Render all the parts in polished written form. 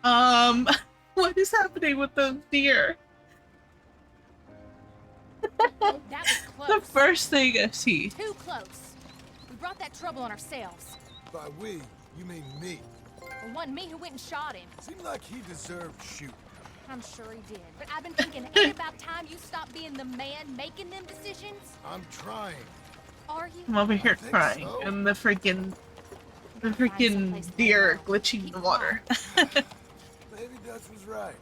Um, what is happening with those deer? That was The close. first thing I see. Too close. We brought that trouble on ourselves. By we, you mean me. It wasn't me who went and shot him. Seemed like he deserved shooting. I'm sure he did. But I've been thinking, ain't about time you stop being the man making them decisions? I'm trying. Are you? I'm over here think crying, so. and the freaking someplace to lay deer low. glitching in Keep the water. Maybe Dutch was right.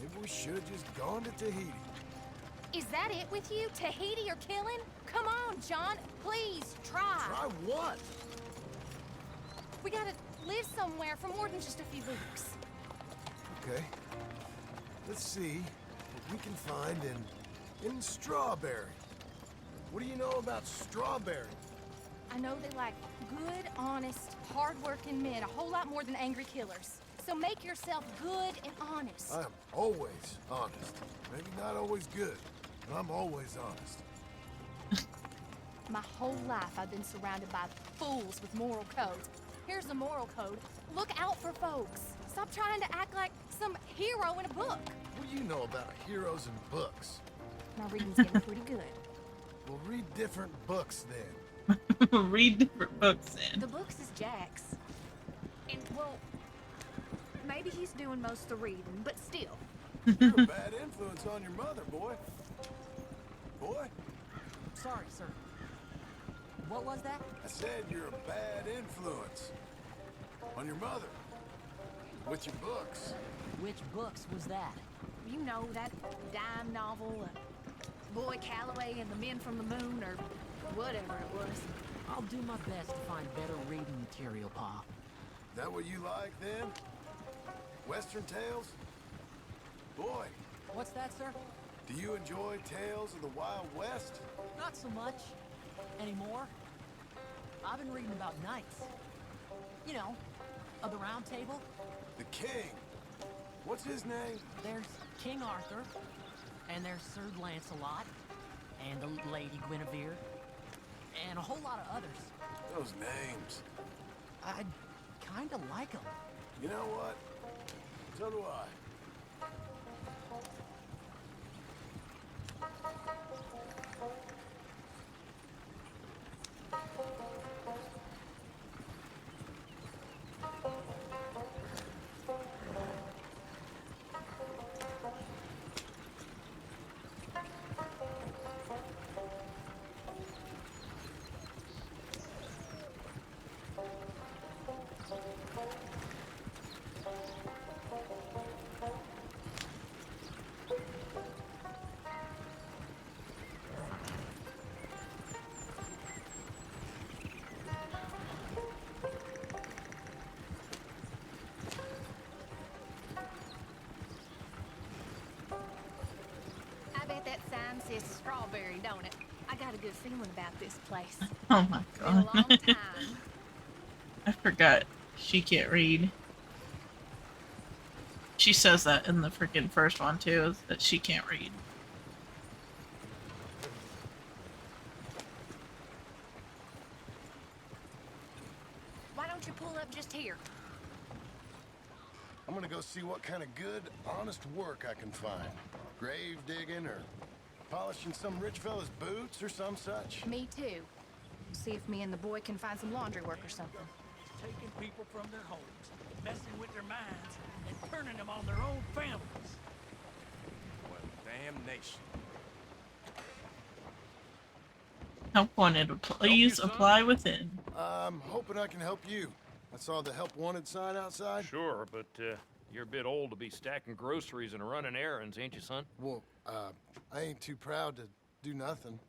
Maybe we should have just gone to Tahiti. Is that it with you? Tahiti or killing? Come on, John. Please, try. Try what? We gotta live somewhere for more than just a few weeks. Okay. Let's see what we can find in Strawberry. What do you know about Strawberry? I know they like good, honest, hard-working men a whole lot more than angry killers. So make yourself good and honest. I'm always honest. Maybe not always good, but I'm always honest. My whole life I've been surrounded by fools with moral codes. Here's the moral code. Look out for folks. Stop trying to act like some hero in a book. What do you know about heroes and books? My reading's getting pretty good. We'll read different books then. Read different books The in. books is Jack's. And, well, maybe he's doing most of the reading, but still. You're a bad influence on your mother, boy. Boy, Sorry, sir. What was that? I said you're a bad influence on your mother. With your books. Which books was that? You know, that dime novel, Boy Calloway and the Men from the Moon, or whatever it was. I'll do my best to find better reading material, Pa. That what you like then? Western tales? Boy, What's that, sir? do you enjoy tales of the Wild West? Not so much. Anymore. I've been reading about knights. You know, of the Round Table. The King. What's his name? There's King Arthur, and there's Sir Lancelot, and the Lady Guinevere, and a whole lot of others. Those names. I kinda like them. You know what? So do I. I bet that sign says strawberry, don't it? I got a good feeling about this place. Oh my Been a long god. time. I forgot she can't read. She says that in the freaking first one too, is that she can't read. Why don't you pull up just here? I'm gonna go see what kind of good, honest work I can find. Grave digging or polishing some rich fella's boots or some such. Me too. See if me and the boy can find some laundry work or something. Taking people from their homes, messing with their minds, and turning them on their own families. Well, damnation. Help wanted, please son? apply within. I'm hoping I can help you. I saw the help wanted sign outside. Sure, but you're a bit old to be stacking groceries and running errands, ain't you, son? Well, I ain't too proud to do nothing.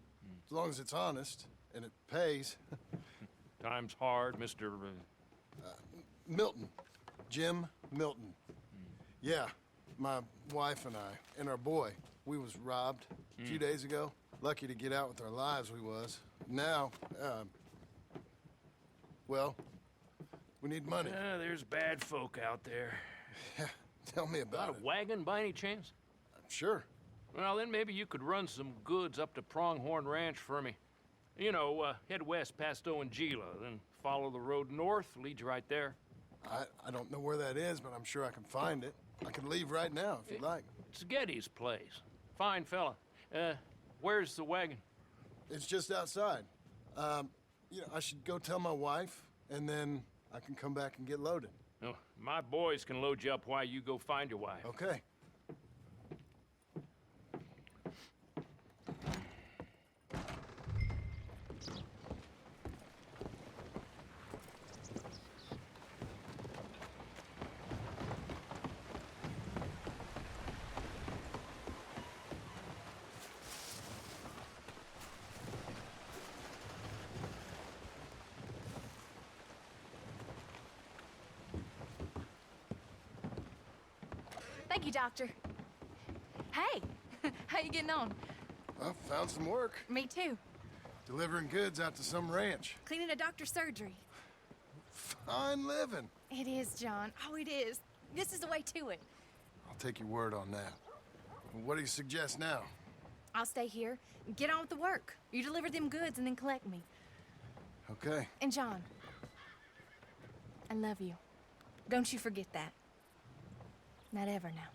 As long as it's honest and it pays. Time's hard, Mr. Milton. Jim Milton. Yeah, my wife and I, and our boy, we was robbed a few days ago. Lucky to get out with our lives, we was. Now, well, we need money. There's bad folk out there. Tell me about Got it. a wagon by any chance? Sure. Well, then maybe you could run some goods up to Pronghorn Ranch for me. You know, head west past Owen Gila, then follow the road north, leads you right there. I don't know where that is, but I'm sure I can find it. I can leave right now if you'd like. It's Getty's place. Fine fella. Where's the wagon? It's just outside. I should go tell my wife, and then I can come back and get loaded. No, my boys can load you up while you go find your wife. Okay. Thank you, Doctor. Hey, how you getting on? Well, found some work. Me too. Delivering goods out to some ranch. Cleaning a doctor's surgery. Fine living. It is, John. Oh, it is. This is the way to it. I'll take your word on that. What do you suggest now? I'll stay here and get on with the work. You deliver them goods and then collect me. Okay. And John, I love you. Don't you forget that. Not ever now.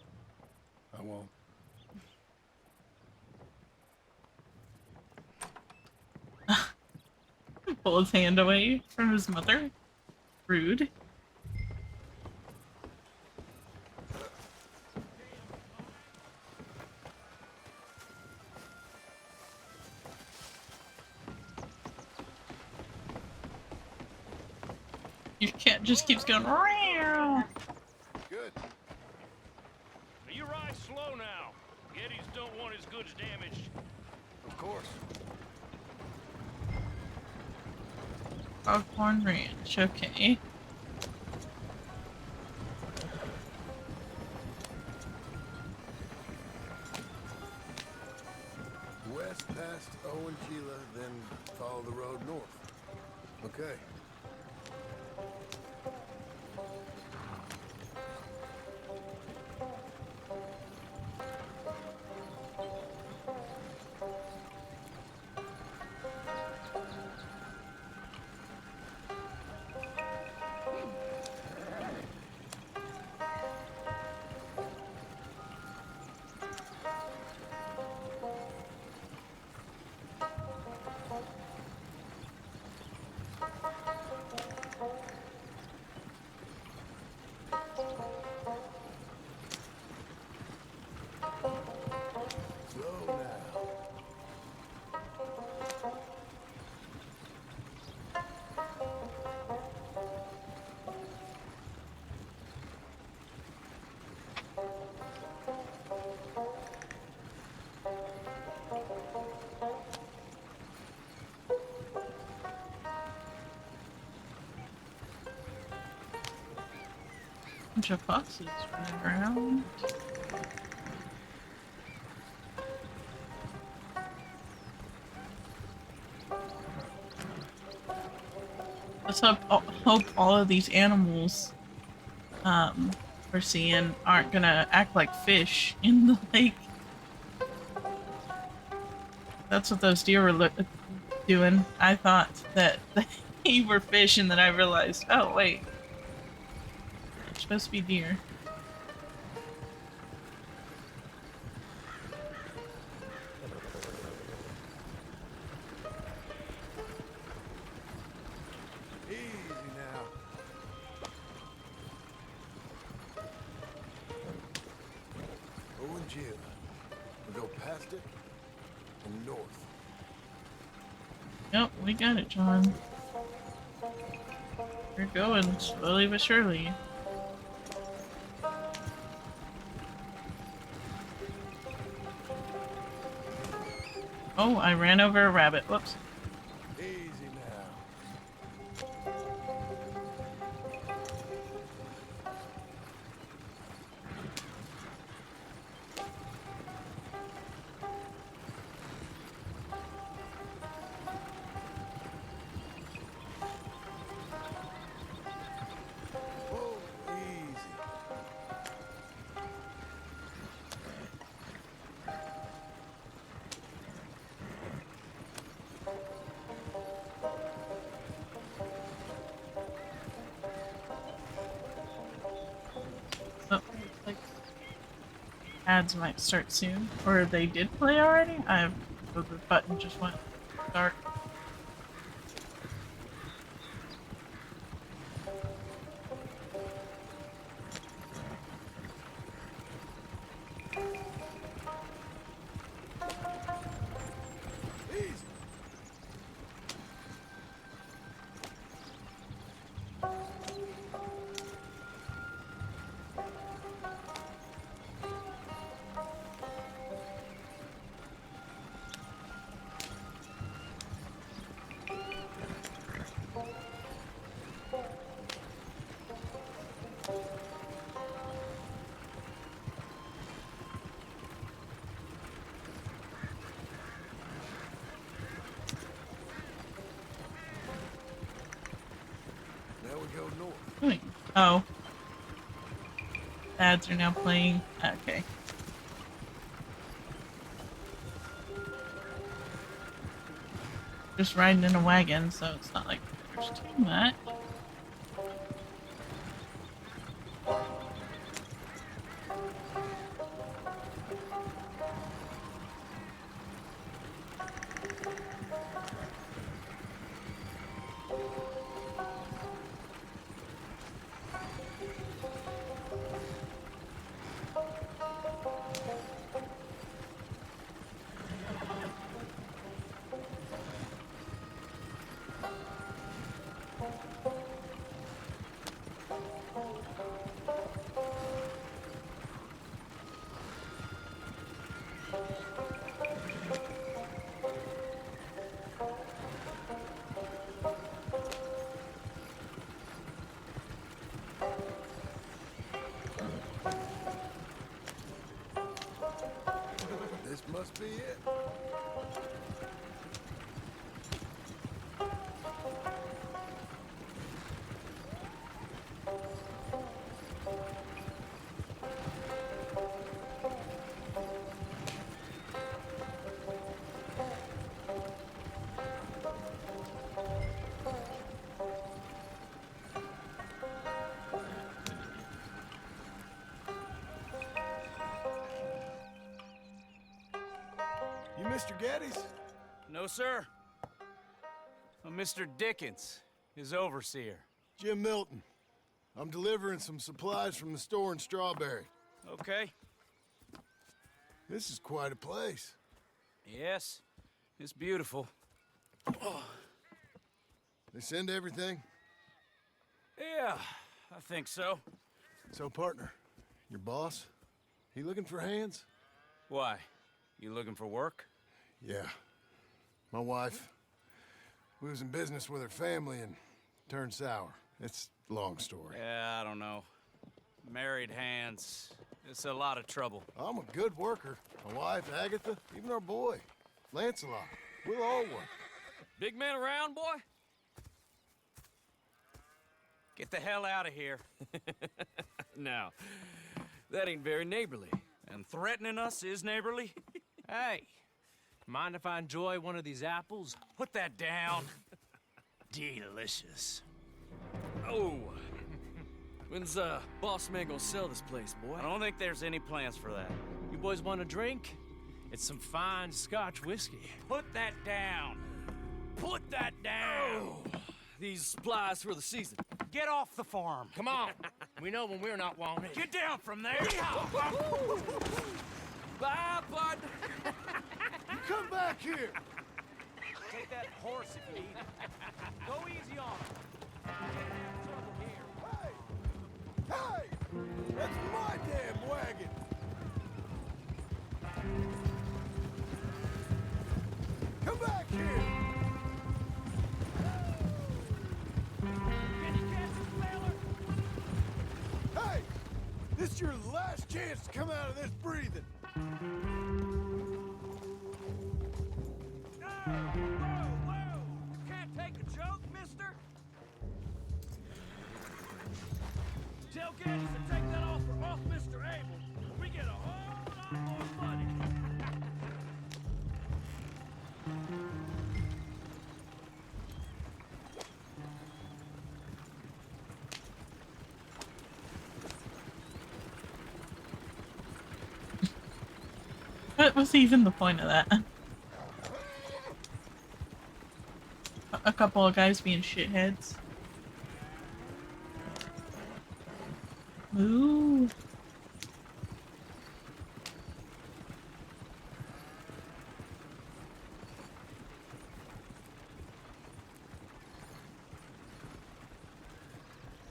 I won't. Pull his hand away from his mother. Rude. Your cat just keeps going. Meow. Good. You ride slow now. Gettys don't want his goods damaged. Of course. Foghorn Ranch, okay. West past Owen Gila, then follow the road north. Okay. Slow now. Bunch of foxes running around. Let's hope all of these animals we're seeing aren't gonna act like fish in the lake. That's what those deer were doing. I thought that they were fish, and then I realized, oh wait, they're supposed to be deer. Easy now. Owen Gila. We go past it and north. Yep, we got it, John. We're going slowly but surely. Oh, I ran over a rabbit. Whoops. Easy now. Oh, easy. ads might start soon. Or they did play already? The button just went dark. Now we go north. Wait. Oh. Ads are now playing. Okay. Just riding in a wagon, so it's not like there's too much. This must be it. You Mr. Geddes? No, sir. I'm Mr. Dickens, his overseer. Jim Milton. I'm delivering some supplies from the store in Strawberry. Okay. This is quite a place. Yes, it's beautiful. They send everything? Yeah, I think so. So, partner, your boss, he looking for hands? Why? You looking for work? Yeah. My wife, we was in business with her family and turned sour. It's a long story. Yeah, I don't know. Married hands. It's a lot of trouble. I'm a good worker. My wife, Agatha, even our boy, Lancelot. We'll all work. Big man around, boy? Get the hell out of here. Now, that ain't very neighborly. And threatening us is neighborly? Hey, mind if I enjoy one of these apples? Put that down. Delicious. Oh, when's boss man gonna sell this place, boy? I don't think there's any plans for that. You boys want a drink? It's some fine Scotch whiskey. Put that down. Put that down. Oh, these supplies for the season. Get off the farm. Come on, we know when we're not wanted. Get down from there. Bye, bud. You come back here! Take that horse if you need it. Go easy on him. Hey! Hey! That's my damn wagon! Come back here! Can you catch this feller? Hey! This is your last chance to come out of this breathing! Whoa! You can't take a joke, mister? Tell Geddes to take that offer off Mr. Abel. We get a whole lot more money. What was even the point of that? A couple of guys being shitheads. Ooh.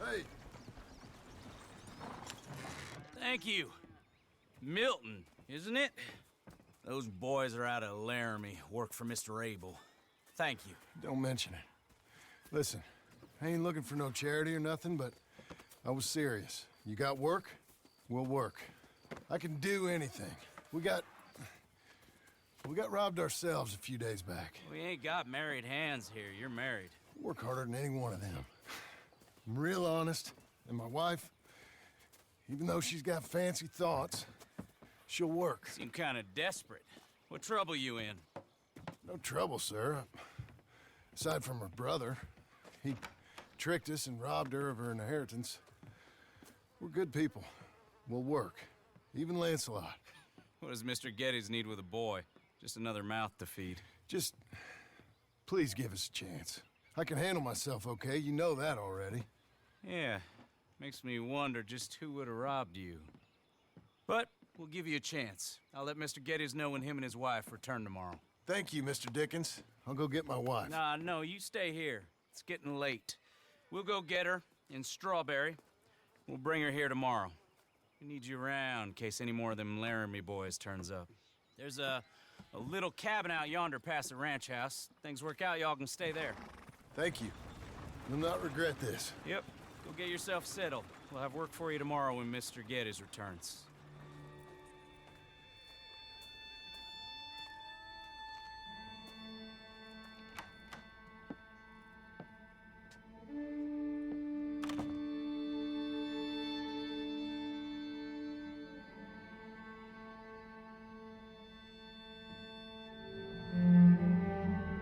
Hey, Thank you. Milton, isn't it? Those boys are out of Laramie, work for Mr. Abel. Thank you. don't mention it. Listen, I ain't looking for no charity or nothing, but I was serious. You got work? We'll work. I can do anything. We got robbed ourselves a few days back. We ain't got married hands here. You're married. Work harder than any one of them. I'm real honest, and my wife, even though she's got fancy thoughts, she'll work. Seem kind of desperate. What trouble you in? No trouble, sir. Aside from her brother. He tricked us and robbed her of her inheritance. We're good people. We'll work. Even Lancelot. What does Mr. Geddes need with a boy? Just another mouth to feed. Just, please give us a chance. I can handle myself okay, you know that already. Yeah, makes me wonder just who would have robbed you. But we'll give you a chance. I'll let Mr. Geddes know when him and his wife return tomorrow. Thank you, Mr. Dickens. I'll go get my wife. Nah, no, you stay here. It's getting late. We'll go get her in Strawberry. We'll bring her here tomorrow. We need you around in case any more of them Laramie boys turns up. There's a little cabin out yonder past the ranch house. Things work out, y'all can stay there. Thank you. You'll not regret this. Yep, go get yourself settled. We'll have work for you tomorrow when Mr. Geddes returns.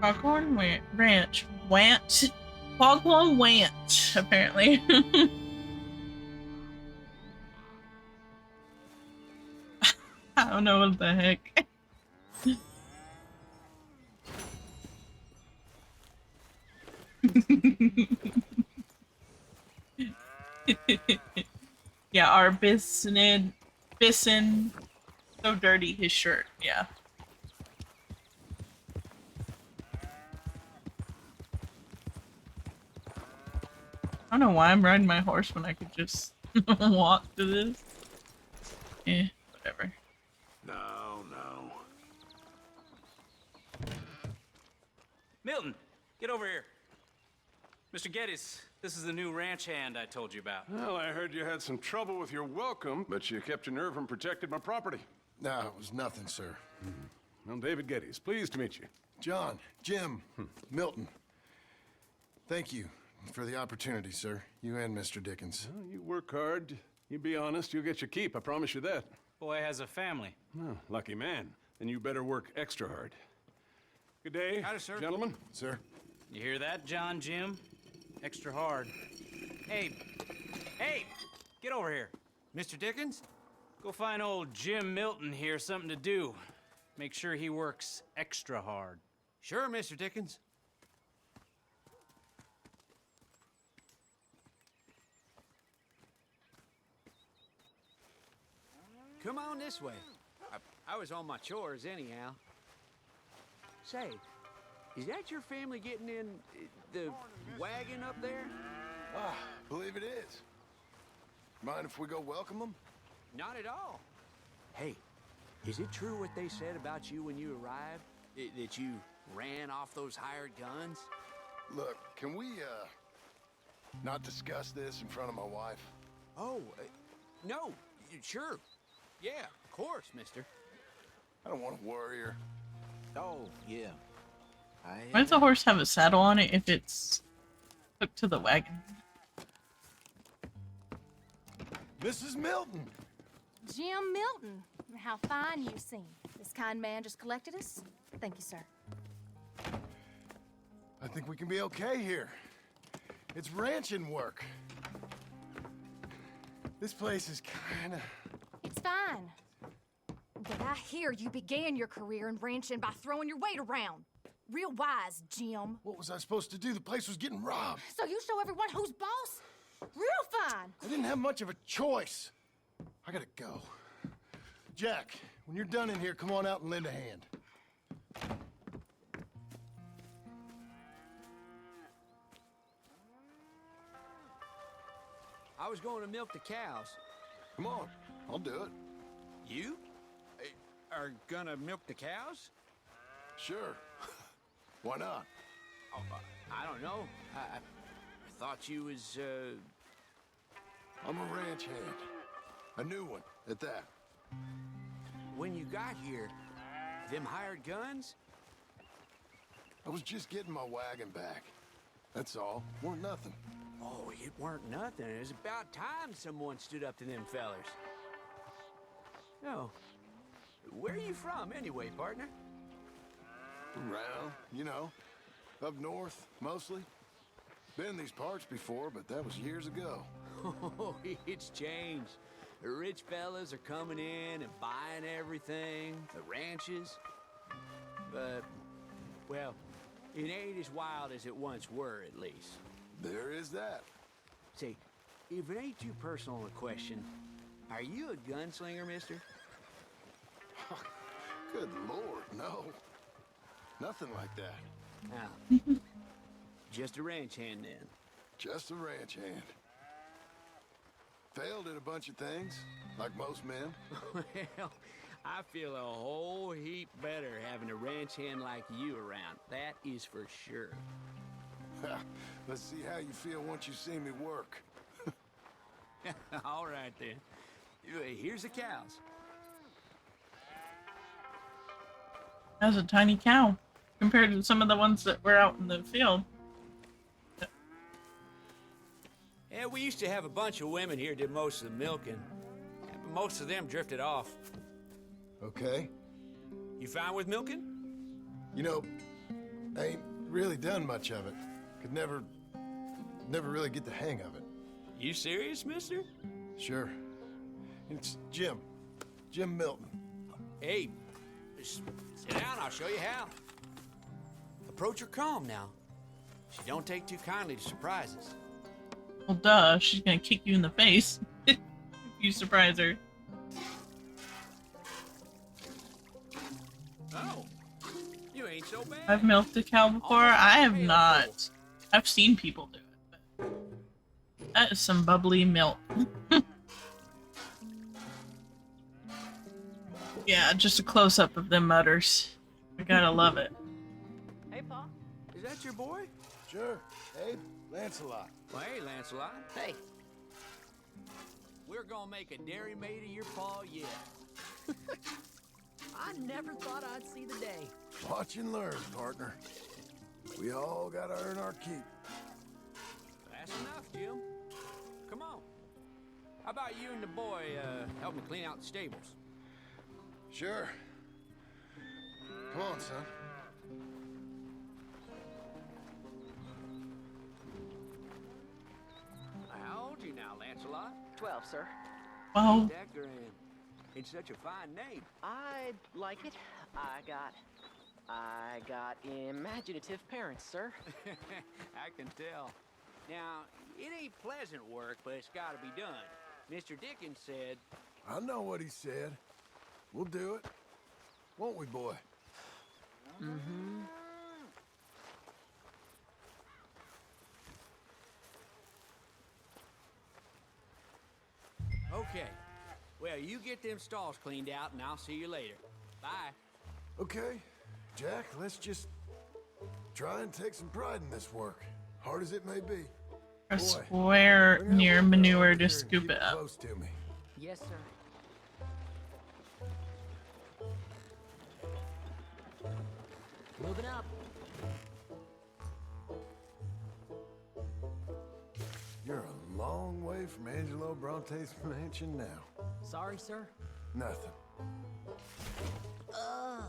Foghorn Ranch. Want. Foghorn Want, apparently. I don't know what the heck. Yeah, our Bissen. So dirty, his shirt, yeah. I don't know why I'm riding my horse when I could just walk to this. Eh, whatever. No, no. Milton, get over here. Mr. Geddes, this is the new ranch hand I told you about. Well, I heard you had some trouble with your welcome, but you kept your nerve and protected my property. No, it was nothing, sir. I'm David Geddes. Pleased to meet you. John, Jim, Milton. Thank you for the opportunity, sir. You and Mr. Dickens. Well, you work hard. You be honest, you'll get your keep. I promise you that. Boy has a family. Oh, lucky man. Then you better work extra hard. Good day, Howdy, sir. gentlemen. Sir? You hear that, John Jim? Extra hard. Hey, get over here. Mr. Dickens? Go find old Jim Milton here something to do. Make sure he works extra hard. Sure, Mr. Dickens. Come on this way. I was on my chores anyhow. Say, is that your family getting in the wagon up there? Ah, believe it is. Mind if we go welcome them? Not at all. Hey, is it true what they said about you when you arrived? That you ran off those hired guns? Look, can we, not discuss this in front of my wife? Oh, no, sure. Yeah, of course, mister. I don't want to worry her. Oh, yeah. Why does the horse have a saddle on it if it's hooked to the wagon? Mrs. Milton! Jim Milton, how fine you seem. This kind man just collected us. Thank you, sir. I think we can be okay here. It's ranching work. This place is kinda... It's fine. But I hear you began your career in ranching by throwing your weight around. Real wise, Jim. What was I supposed to do? The place was getting robbed. So you show everyone who's boss? Real fine. I didn't have much of a choice. I gotta go. Jack, when you're done in here, come on out and lend a hand. I was going to milk the cows. Come on, I'll do it. You are gonna milk the cows? Sure. Why not? Oh, I don't know. I thought you was, I'm a ranch hand. A new one, at that. When you got here, them hired guns? I was just getting my wagon back. That's all. Weren't nothing. Oh, it weren't nothing. It was about time someone stood up to them fellers. No. Where are you from, anyway, partner? Around, you know. Up north, mostly. Been in these parts before, but that was years ago. Oh, it's changed. The rich fellas are coming in and buying everything, the ranches. But, well, it ain't as wild as it once were, at least. There is that. Say, if it ain't too personal a question, are you a gunslinger, mister? Good Lord, no. Nothing like that. No. Just a ranch hand, then. Just a ranch hand. Failed at a bunch of things, like most men. Well, I feel a whole heap better having a ranch hand like you around. That is for sure. Let's see how you feel once you see me work. All right, then. Here's the cows. That's a tiny cow compared to some of the ones that were out in the field. Yeah, we used to have a bunch of women here did most of the milking. But most of them drifted off. Okay. You fine with milking? You know, I ain't really done much of it. Could never really get the hang of it. You serious, mister? Sure. It's Jim. Jim Milton. Hey, just sit down, I'll show you how. Approach her calm now. She don't take too kindly to surprises. Well, duh, she's gonna kick you in the face if you surprise her. Oh, you ain't so bad. I've milked a cow before. I have not. I've seen people do it, but that is some bubbly milk. Yeah, just a close-up of them mutters. I gotta love it. Hey, Pa. Is that your boy? Sure. Hey, Lancelot. Well, hey, Lancelot. Hey. We're gonna make a dairy maid of your paw yet. I never thought I'd see the day. Watch and learn, partner. We all gotta earn our keep. That's enough, Jim. Come on. How about you and the boy help me clean out the stables? Sure. Come on, son. How old are you now, Lancelot? 12, sir. Wow. That grand. It's such a fine name. I like it. I got imaginative parents, sir. I can tell. Now, it ain't pleasant work, but it's gotta be done. Mr. Dickens said... I know what he said. We'll do it. Won't we, boy? Mm-hmm. Okay. Well, you get them stalls cleaned out, and I'll see you later. Bye. Okay. Jack, let's just try and take some pride in this work. Hard as it may be. Press Boy, square bring that near wheelbarrow manure over to here and scoop keep it up. Close to me. Yes, sir. Moving up. You're a long way from Angelo Bronte's mansion now. Sorry, sir. Nothing. Ugh.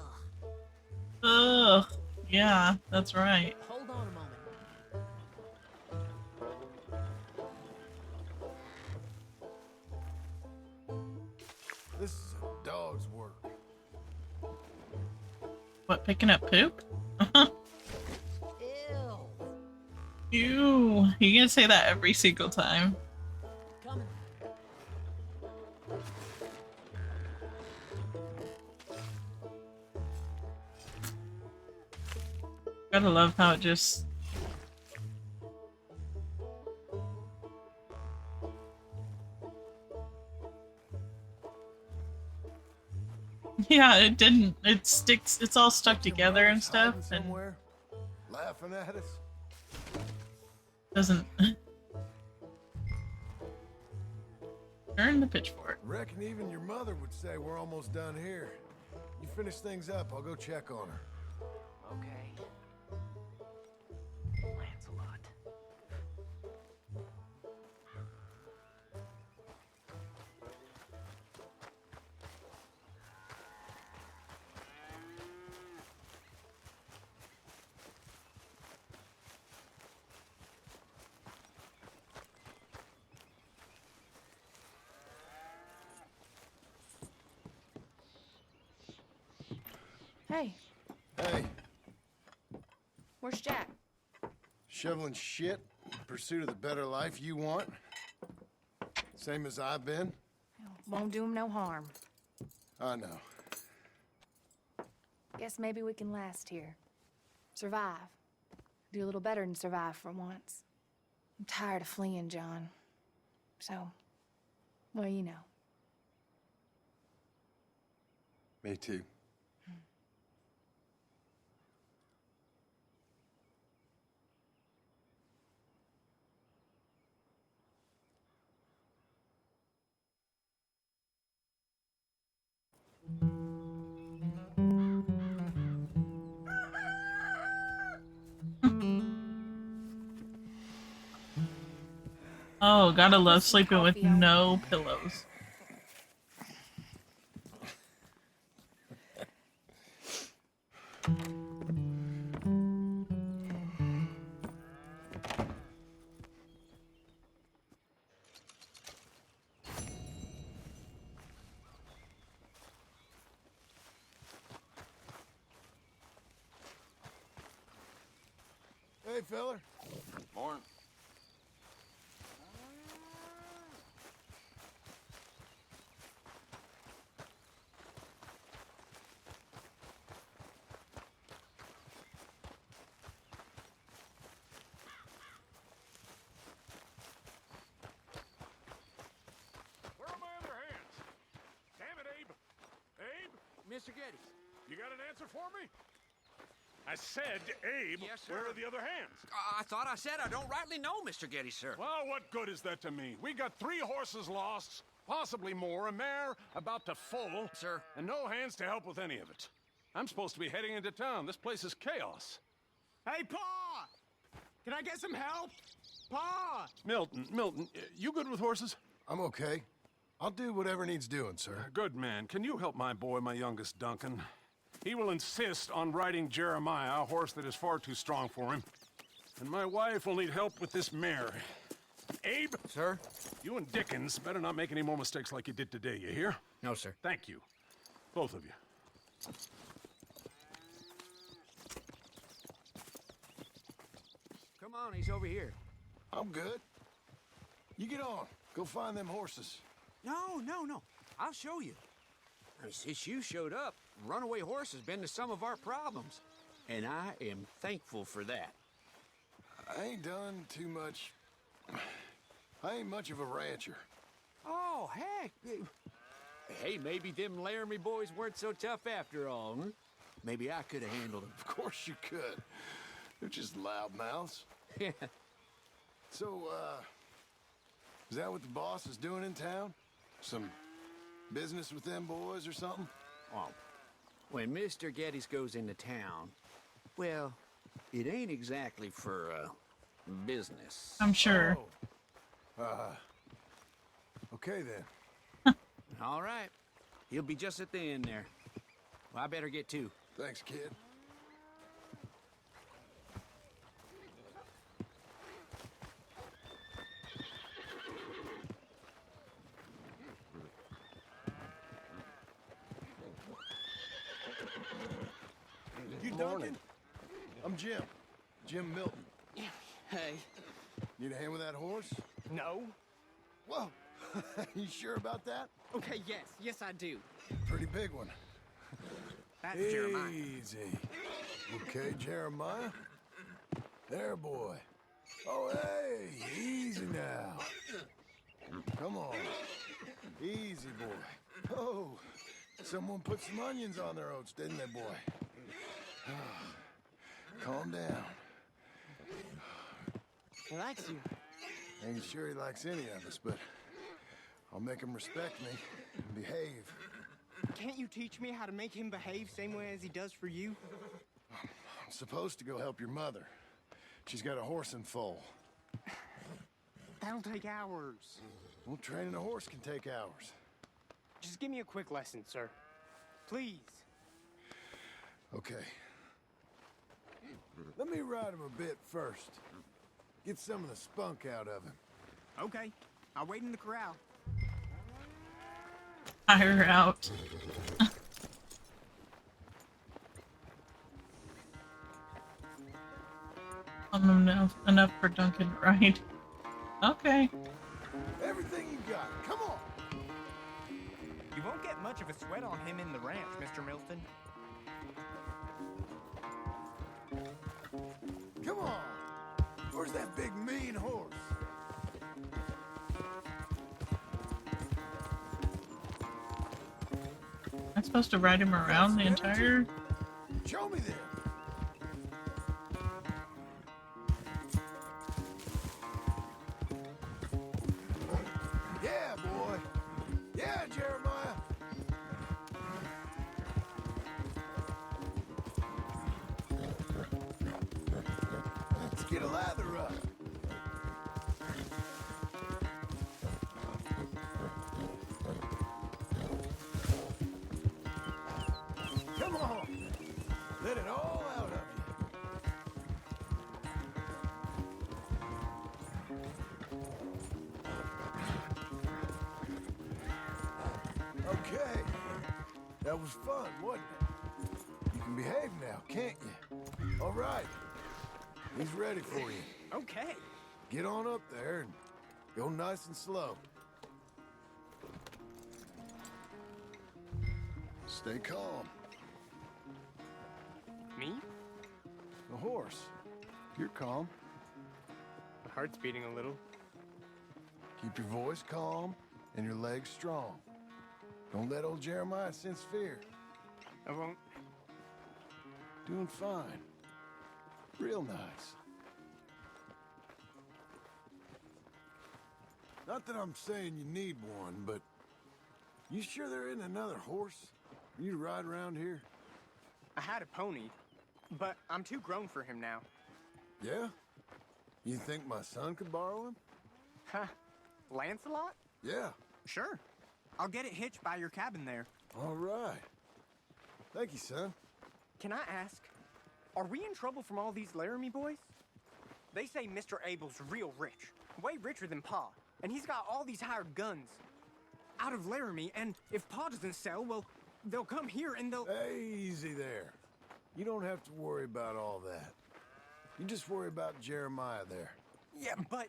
Ugh. Yeah, that's right. Hold on a moment. This is a dog's work. What, picking up poop? Ew. Ew. You gonna say that every single time. Coming. Gotta love how it just... Yeah, it didn't. It sticks. It's all stuck together and stuff, and Somewhere, laughing at us. doesn't. Turn the pitchfork. Reckon even your mother would say we're almost done here. You finish things up, I'll go check on her. Okay. Lancelot. Hey, Hey, where's Jack? shoveling shit in pursuit of the better life you want? Same as I've been? Won't do him no harm. I know. Guess maybe we can last here. Survive. Do a little better than survive for once. I'm tired of fleeing, John. So, well, you know. Me too. Oh, gotta love Put some sleeping with coffee on. no pillows. Hey, feller. Morning. Where are my other hands? Damn it, Abe. Abe, Mr. Geddes. you got an answer for me? I said, Abe, Yes, sir. where are the other hands? I thought I said I don't rightly know, Mr. Geddes, sir. Well, what good is that to me? We got 3 horses lost, possibly more, a mare about to foal, Sir. and no hands to help with any of it. I'm supposed to be heading into town. This place is chaos. Hey, Pa! Can I get some help? Pa! Milton, you good with horses? I'm okay. I'll do whatever needs doing, sir. Good man. Can you help my boy, my youngest Duncan? He will insist on riding Jeremiah, a horse that is far too strong for him. And my wife will need help with this mare. Abe? Sir? You and Dickens better not make any more mistakes like you did today, you hear? No, sir. Thank you. Both of you. Come on, he's over here. I'm good. You get on. Go find them horses. No. I'll show you. Since you showed up, runaway horse has been to some of our problems. And I am thankful for that. I ain't done too much. I ain't much of a rancher. Oh, heck. Hey, maybe them Laramie boys weren't so tough after all, huh? Maybe I could have handled them. Of course you could. They're just loudmouths. Yeah. So, is that what the boss is doing in town? Some business with them boys or something? Well, when Mr. Geddes goes into town, well, it ain't exactly for, business. I'm sure. Okay then. All right. He'll be just at the end there. Well, I better get to. Thanks, kid. Duncan. I'm Jim. Jim Milton. Hey. Need a hand with that horse? No? Whoa. You sure about that? Okay, yes. Yes, I do. Pretty big one. That's Jeremiah. Easy. Okay, Jeremiah. There, boy. Oh, hey. Easy now. Come on. Easy, boy. Oh. Someone put some onions on their oats, didn't they, boy? Calm down. He likes you. Ain't sure he likes any of us, but I'll make him respect me and behave. Can't you teach me how to make him behave same way as he does for you? I'm supposed to go help your mother. She's got a horse in foal. That'll take hours. Well, training a horse can take hours. Just give me a quick lesson, sir. Please. Okay. Let me ride him a bit first. Get some of the spunk out of him. Okay. I'll wait in the corral. Hire out. Enough for Duncan to ride. Okay. Everything you got. Come on. You won't get much of a sweat on him in the ranch, Mr. Milton. Come on. Where's that big mean horse? I'm supposed to ride him around the entire... Show me then. Yeah, boy. Yeah, Jeremiah. Let's get a lather up. Come on. Let it all out of you. Okay. That was fun, wasn't it? You can behave now, can't you? All right. He's ready for you. Okay. Get on up there and go nice and slow. Stay calm. Me? The horse. You're calm. My heart's beating a little. Keep your voice calm and your legs strong. Don't let old Jeremiah sense fear. I won't. Doing fine. Real nice. Not that I'm saying you need one, but you sure there isn't another horse for you to ride around here? I had a pony, but I'm too grown for him now. Yeah? You think my son could borrow him? Huh. Lancelot? Yeah. Sure. I'll get it hitched by your cabin there. All right. Thank you, son. Can I ask, are we in trouble from all these Laramie boys? They say Mr. Abel's real rich, way richer than Pa, and he's got all these hired guns out of Laramie, and if Pa doesn't sell, well, they'll come here and they'll... Easy there. You don't have to worry about all that. You just worry about Jeremiah there. Yeah, but...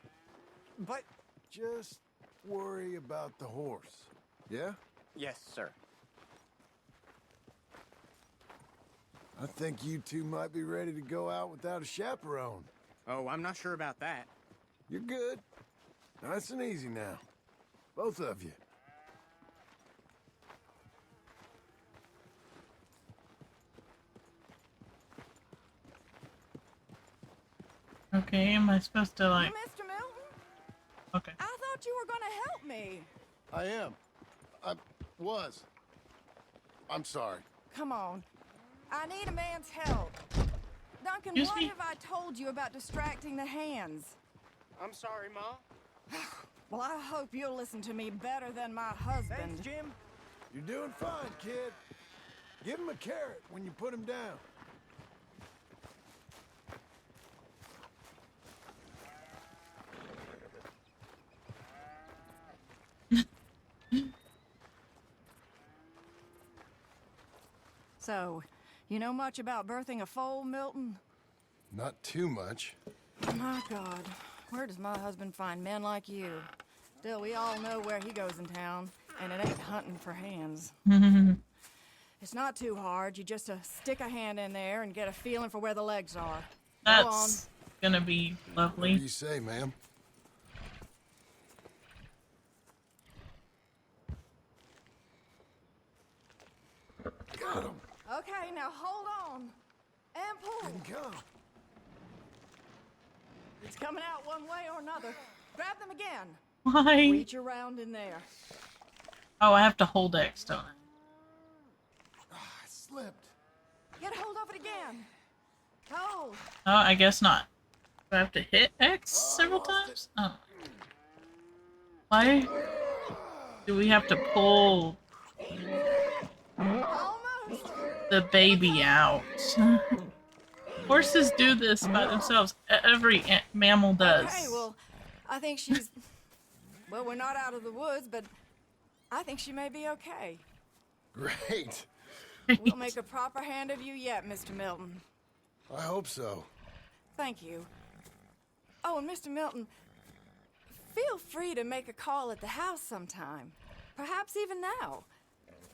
Just worry about the horse. Yeah? Yes, sir. I think you two might be ready to go out without a chaperone. Oh, I'm not sure about that. You're good. Nice and easy now. Both of you. Okay, am I supposed to, like... Mr. Milton? Okay. I thought you were gonna help me. I am. I was. I'm sorry. Come on. I need a man's help. Duncan, Excuse what me? have I told you about distracting the hands? I'm sorry, Ma. Well, I hope you'll listen to me better than my husband. Thanks, Jim. You're doing fine, kid. Give him a carrot when you put him down. So, You know much about birthing a foal, Milton? Not too much. My God, where does my husband find men like you? Still, we all know where he goes in town, and it ain't hunting for hands. It's not too hard. You just stick a hand in there and get a feeling for where the legs are. Go on. That's gonna be lovely. What do you say, ma'am? Got him. Okay, now hold on. And pull. Didn't come. It's coming out one way or another. Grab them again. Why? Reach around in there. Oh, I have to hold X, don't I? I slipped. Get hold of it again. Hold. Oh, I guess not. Do I have to hit X several times? Oh. Why do we have to pull Almost. the baby out? Horses do this by themselves. Every mammal does. Okay, well, I think she's... Well, we're not out of the woods, but I think she may be okay. Great. We'll make a proper hand of you yet, Mr. Milton. I hope so. Thank you. Oh, and Mr. Milton, feel free to make a call at the house sometime. Perhaps even now.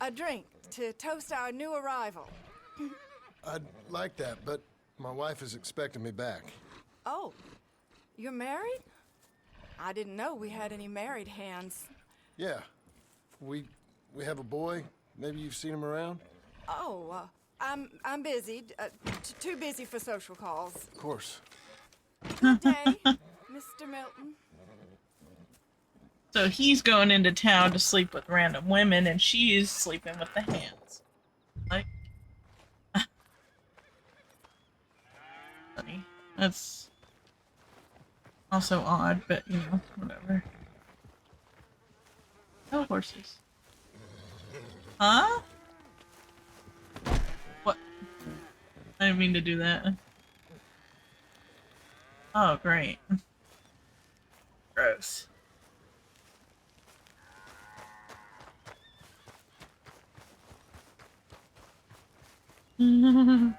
A drink to toast our new arrival. I'd like that, but my wife is expecting me back. Oh, you're married? I didn't know we had any married hands. Yeah. We have a boy. Maybe you've seen him around? Oh, I'm busy. Too busy for social calls. Of course. Good day, Mr. Milton. So he's going into town to sleep with random women, and she's sleeping with the hands. Like, funny. That's also odd, but you know, whatever. No horses. Huh? What? I didn't mean to do that. Oh, great. Gross. Don't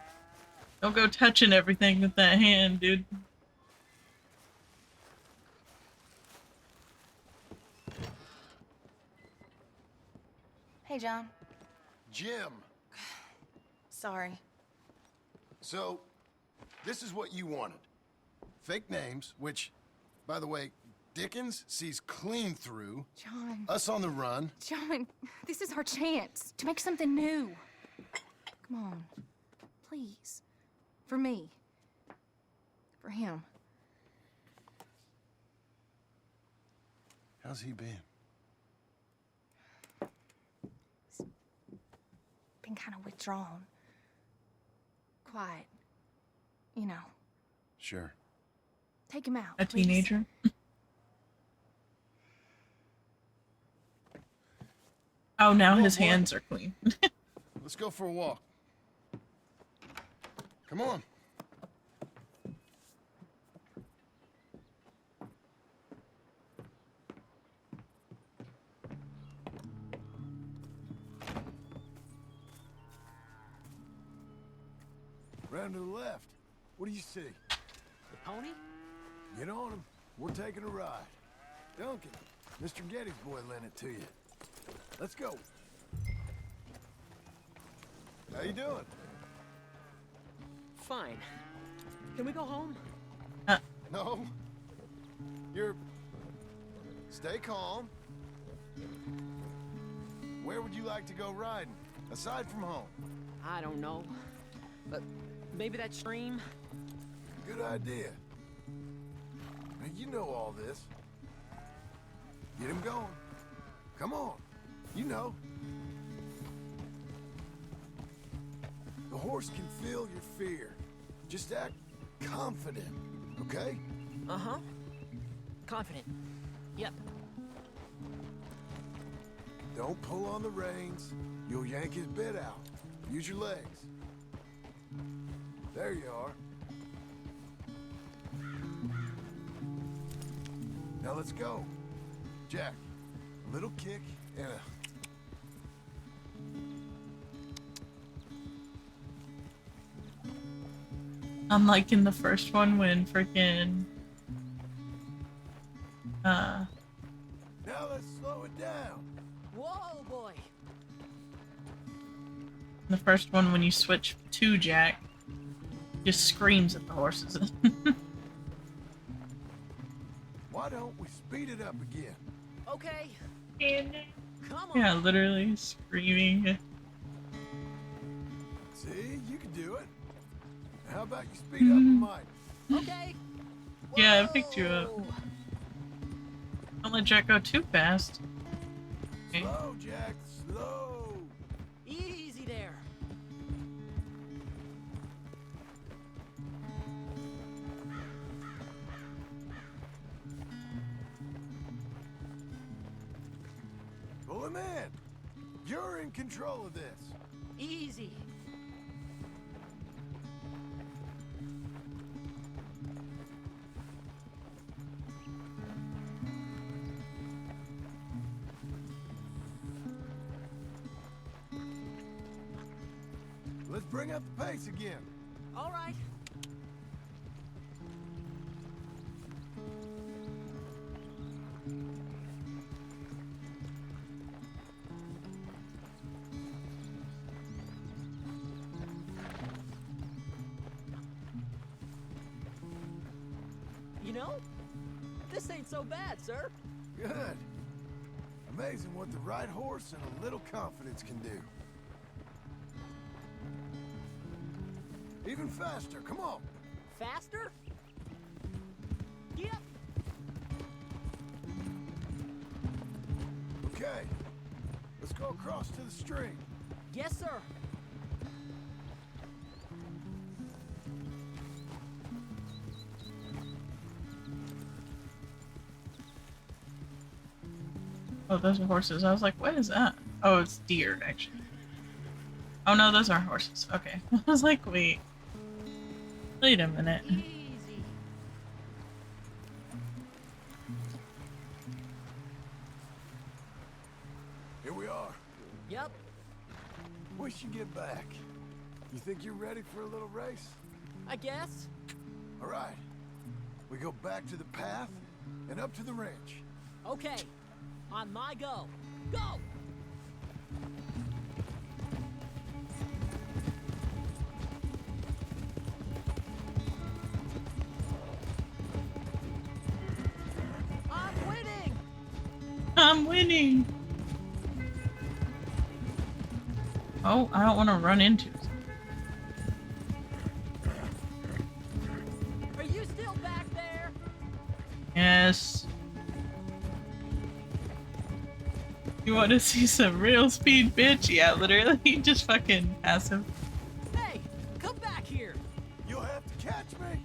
go touching everything with that hand, dude. Hey, John. Jim. Sorry. So, this is what you wanted. Fake names, which, by the way, Dickens sees clean through. John. Us on the run. John, this is our chance to make something new. Come on. Please. For me. For him. How's he been? Been kind of withdrawn. Quiet. You know. Sure. Take him out, A please. teenager? Oh, now his hands are clean. Let's go for a walk. Come on. Round to the left. What do you see? The pony? Get on him. We're taking a ride. Duncan, Mr. Getty's boy lent it to you. Let's go. How you doing? Fine. Can we go home? No. You're... Stay calm. Where would you like to go riding, aside from home? I don't know. But maybe that stream? Good idea. Now, you know all this. Get him going. Come on. You know. The horse can feel your fear. Just act confident, okay? Uh-huh. Confident. Yep. Don't pull on the reins. You'll yank his bit out. Use your legs. There you are. Now let's go. Jack, a little kick and a... Unlike in the first one when freaking Now let's slow it down. Whoa, boy. in the first one when you switch to Jack, just screams at the horses. Why don't we speed it up again? Okay. Come on. Yeah, literally screaming. See, you can do it. How about you speed up a mite? Okay. Yeah, I picked you up. Don't let Jack go too fast. Okay. Slow, Jack, slow. Easy there. Pull him in. You're in control of this. Easy. Let's bring up the pace again. All right. You know, this ain't so bad, sir. Good. Amazing what the right horse and a little confidence can do. Even faster, come on. Faster? Yep. Okay, let's go across to the stream. Yes, sir. Oh, those are horses. I was like, what is that? Oh, it's deer, actually. Oh no, those aren't horses. Okay. I was like, wait. Wait a minute. Easy. Here we are. Yep. We should get back. You think you're ready for a little race? I guess. All right. We go back to the path and up to the ranch. Okay. On my go. Go! I'm winning! I'm winning! Oh, I don't want to run into it. Are you still back there? Yes. You want to see some real speed, bitch? Yeah, literally, just fucking passive. Hey, come back here! You'll have to catch me.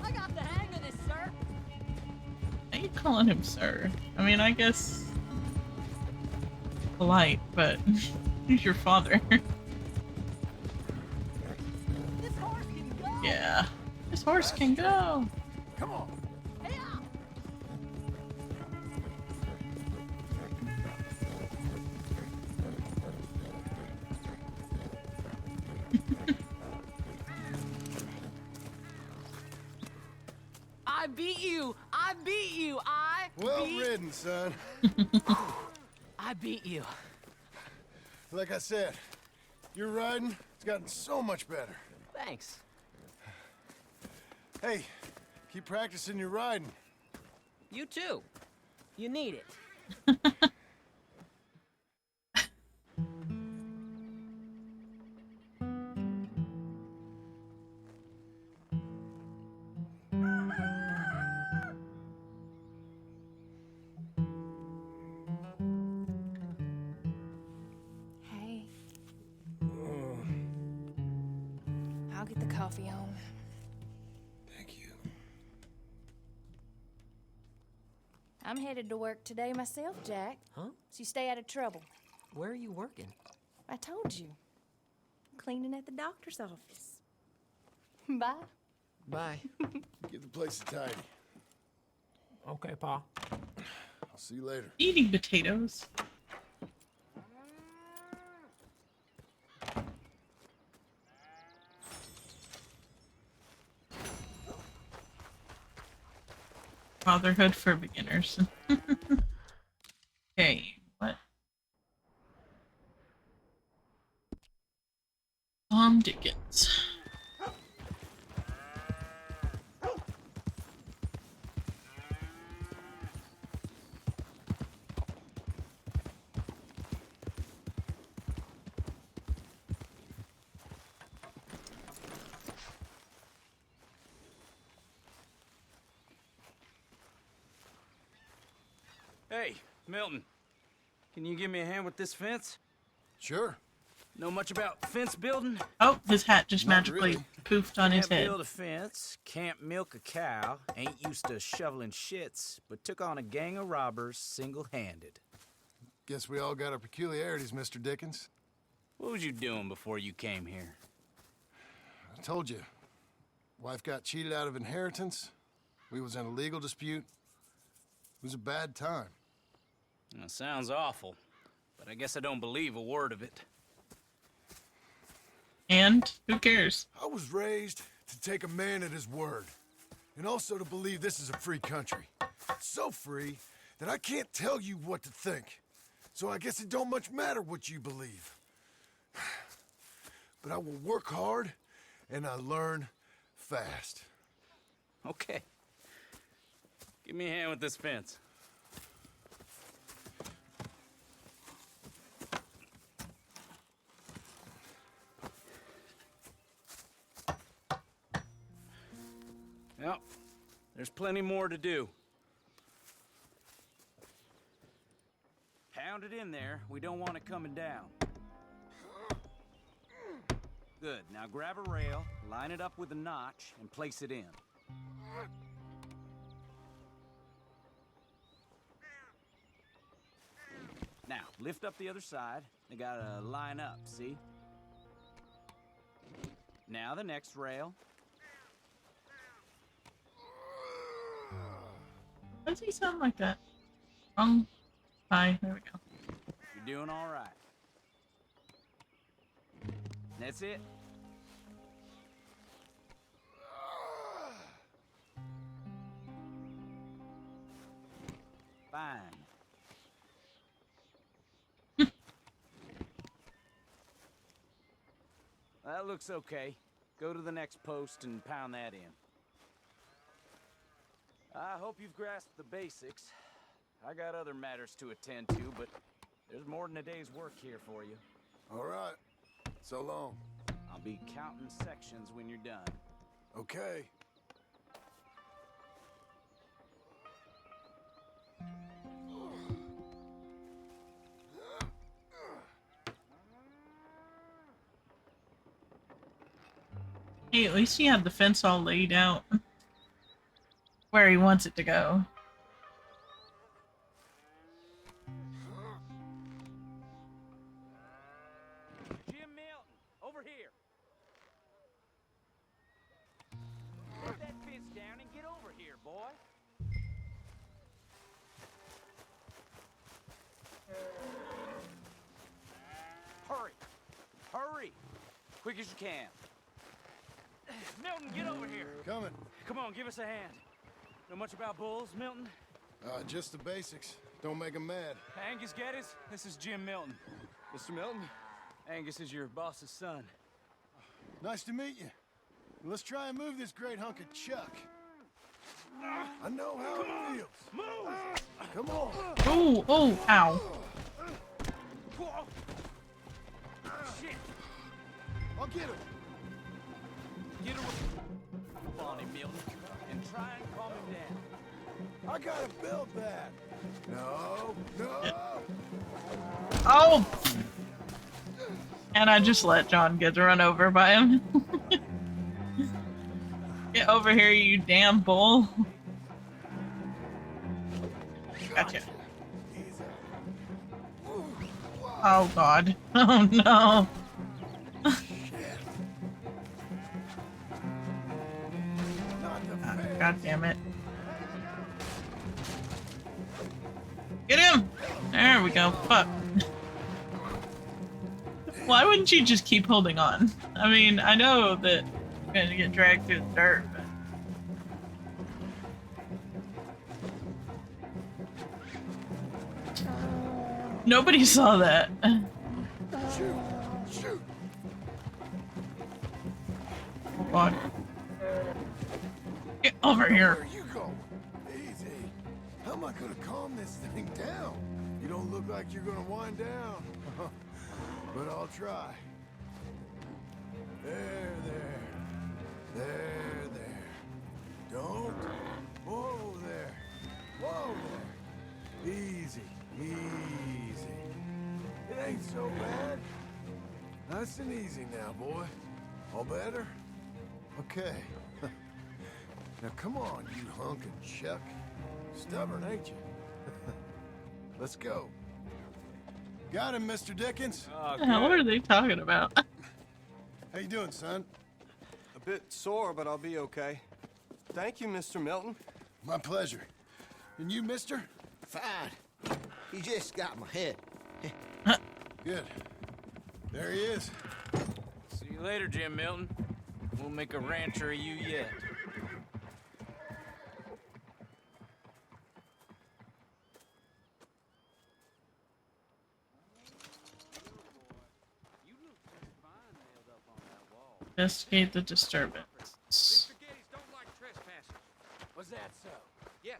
I got the hang of this, sir. Why are you calling him sir? I mean, I guess polite, but he's your father. This horse can go! Yeah, this horse can go. Come on. Hey, I beat you! I beat you! Well ridden, son. I beat you. Like I said, your riding has gotten so much better. Thanks. Hey, keep practicing your riding. You too. You need it. Hey. I'll get the coffee on. Thank you. I'm headed to work today myself, Jack. Huh? So you stay out of trouble. Where are you working? I told you. Cleaning at the doctor's office. Bye. Bye. Get the place tidy. Okay, Pa. I'll see you later. Eating potatoes. Fatherhood for beginners. Okay, what? Tom Dickens. Hey, Milton. Can you give me a hand with this fence? Sure. Know much about fence building? Oh, his hat just Not magically really. poofed on his Can't head. build a fence, can't milk a cow, ain't used to shoveling shits, but took on a gang of robbers single-handed. Guess we all got our peculiarities, Mr. Dickens. What was you doing before you came here? I told you. Wife got cheated out of inheritance. We was in a legal dispute. It was a bad time. That sounds awful, but I guess I don't believe a word of it. And who cares? I was raised to take a man at his word, and also to believe this is a free country. So free that I can't tell you what to think. So I guess it don't much matter what you believe. But I will work hard, and I learn fast. Okay. Give me a hand with this fence. Well, there's plenty more to do. Pound it in there. We don't want it coming down. Good. Now grab a rail, line it up with a notch, and place it in. Now, lift up the other side. They gotta line up, see? Now the next rail. Why does he sound like that? Hi, there we go. You're doing all right. That's it. Fine. That looks okay. Go to the next post and pound that in. I hope you've grasped the basics. I got other matters to attend to, but there's more than a day's work here for you. All right. So long. I'll be counting sections when you're done. Okay. Hey, at least he had the fence all laid out where he wants it to go. Jim Milton, over here. Put that fence down and get over here, boy. Hurry. Hurry. Quick as you can. Milton, get over here. Coming. Come on, give us a hand. Know much about bulls, Milton? Just the basics. Don't make them mad. Angus Geddes, this is Jim Milton. Mr. Milton? Angus is your boss's son. Nice to meet you. Let's try and move this great hunk of chuck. I know how it feels. Move! Come on. Oh, oh, ow. Shit! I'll get him. Get him on him, Milton, and try and calm him down. I gotta build that. No, no. Oh! And I just let John get run over by him. Get over here, you damn bull. Gotcha. Oh god. Oh no. God damn it. Get him! There we go. Fuck. Why wouldn't you just keep holding on? I mean, I know that you're gonna get dragged through the dirt, but... Nobody saw that. Shoot! Shoot! Oh god. Get over here. Where you go? Easy. How am I gonna calm this thing down? You don't look like you're gonna wind down. But I'll try. There. Don't. Whoa there. Whoa there. Easy. It ain't so bad. Nice and easy now, boy. All better? Okay. Now come on, you hunk of chuck. Stubborn, ain't you? Let's go. Got him, Mr. Dickens. What the hell are they talking about? How you doing, son? A bit sore, but I'll be okay. Thank you, Mr. Milton. My pleasure. And you, mister? Fine. He just got my head. Good. There he is. See you later, Jim Milton. We'll make a rancher of you yet. Investigate the disturbance. Mr. Geddes don't like trespassers. Was that so? Yes.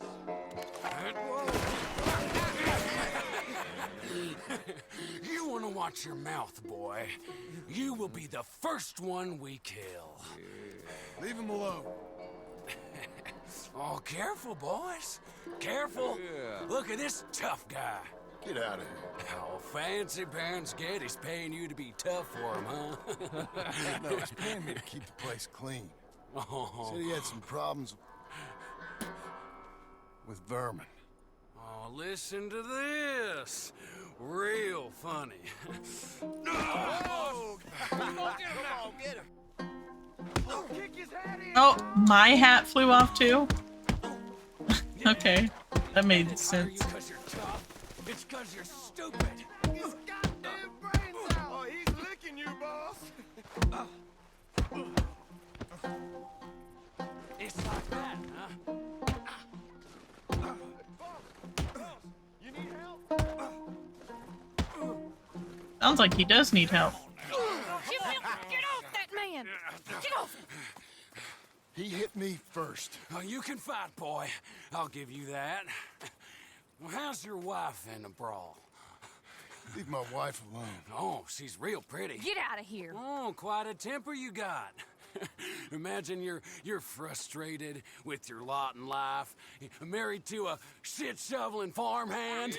You want to watch your mouth, boy. You will be the first one we kill. Leave him alone. Oh, careful, boys. Careful. Look at this tough guy. Get out of here. Oh, fancy pants Geddes paying you to be tough for him, huh? No, he's paying me to keep the place clean. Oh. Said he had some problems with vermin. Oh, listen to this. Real funny. Oh, come on, get him. Oh, kick his head in. Oh, my hat flew off too? Okay, that made sense. Because you're tough. It's because you're stupid. His goddamn brains out. Oh, he's licking you, boss. It's like that, huh? You need help? Sounds like he does need help. Get off that man! Get off him! He hit me first. Oh, you can fight, boy. I'll give you that. Well, how's your wife in the brawl? Leave my wife alone. Oh, she's real pretty. Get out of here! Oh, quite a temper you got. Imagine you're frustrated with your lot in life, married to a shit-shoveling farmhand.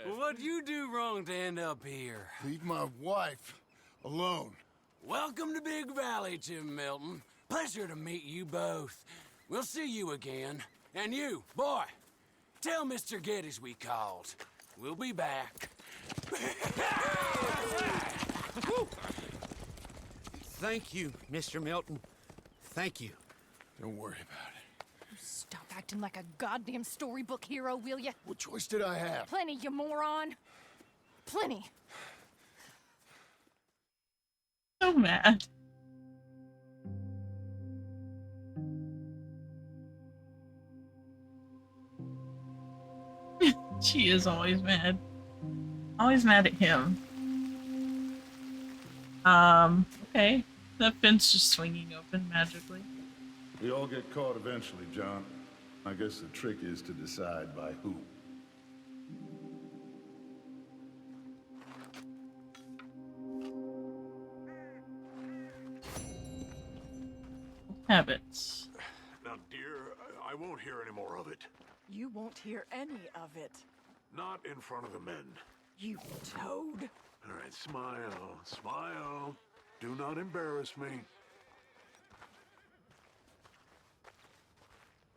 What'd you do wrong to end up here? Leave my wife alone. Welcome to Big Valley, Jim Milton. Pleasure to meet you both. We'll see you again. And you, boy, tell Mr. Geddes we called. We'll be back. Thank you, Mr. Milton. Thank you. Don't worry about it. Stop acting like a goddamn storybook hero, will ya? What choice did I have? Plenty, you moron. Plenty. So mad. She is always mad. Always mad at him. Okay. That fence just swinging open magically. We all get caught eventually, John. I guess the trick is to decide by who. Habits. Now, dear, I won't hear any more of it. You won't hear any of it. Not in front of the men. You toad. All right, smile, smile. Do not embarrass me.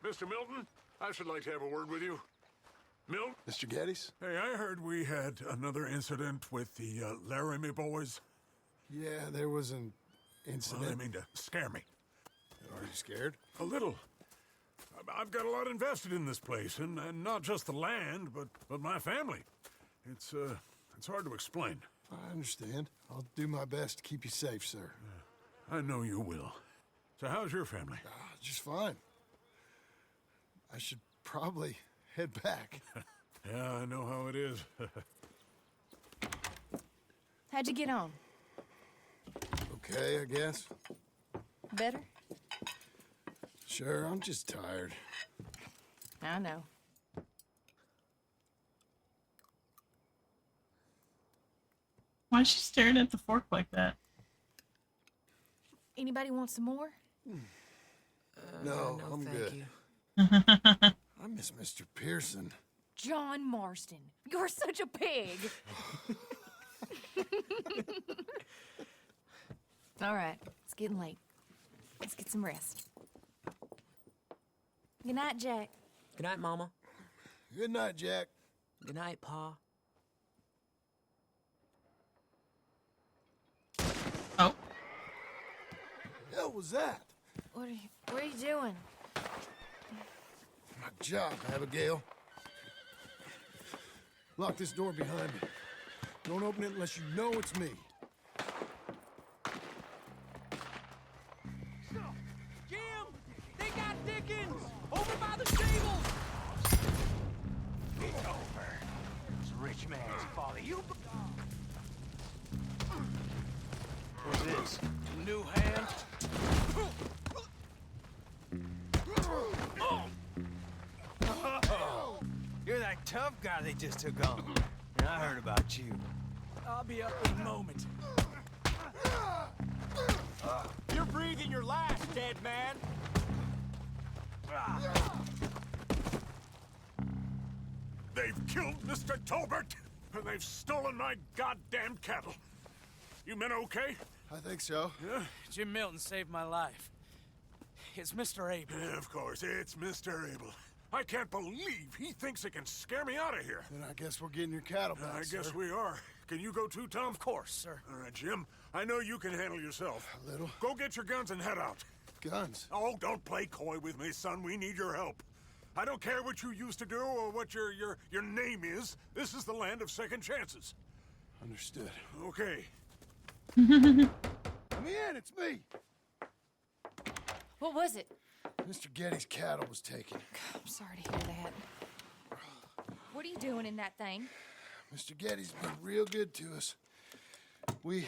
Mr. Milton, I should like to have a word with you. Milton? Mr. Geddes? Hey, I heard we had another incident with the Laramie boys. Yeah, there was an incident. Well, I mean to scare me. Are you scared? A little. I've got a lot invested in this place, and not just the land, but my family. It's hard to explain. I understand. I'll do my best to keep you safe, sir. I know you will. So how's your family? Just fine. I should probably head back. Yeah, I know how it is. How'd you get on? Okay, I guess. Better? Sure, I'm just tired. I know. Why is she staring at the fork like that? Anybody want some more? No, I'm thank good. you. I miss Mr. Pearson. John Marston, you're such a pig. All right, it's getting late. Let's get some rest. Good night, Jack. Good night, Mama. Good night, Jack. Good night, Pa. Oh. Hell was that? What are you doing? My job, Abigail. Lock this door behind me. Don't open it unless you know it's me. Jim! They got Dickens! Over by the stables! It's over. This rich man's folly. You... What's this? New hand? You're that tough guy they just took on. And I heard about you. I'll be up in a moment. You're breathing your last, dead man! They've killed Mr. Tolbert, and they've stolen my goddamn cattle. You men okay? I think so. Yeah? Jim Milton saved my life. It's Mr. Abel. Yeah, of course, it's Mr. Abel. I can't believe he thinks he can scare me out of here. Then I guess we're getting your cattle back, I guess sir. we are. Can you go too, Tom? Of course, sir. All right, Jim. I know you can handle yourself. A little. Go get your guns and head out. Guns? Oh, don't play coy with me, son. We need your help. I don't care what you used to do or what your name is. This is the land of second chances. Understood. Okay. Let me in, it's me. What was it? Mr. Getty's cattle was taken. I'm sorry to hear that. What are you doing in that thing? Mr. Getty's been real good to us. What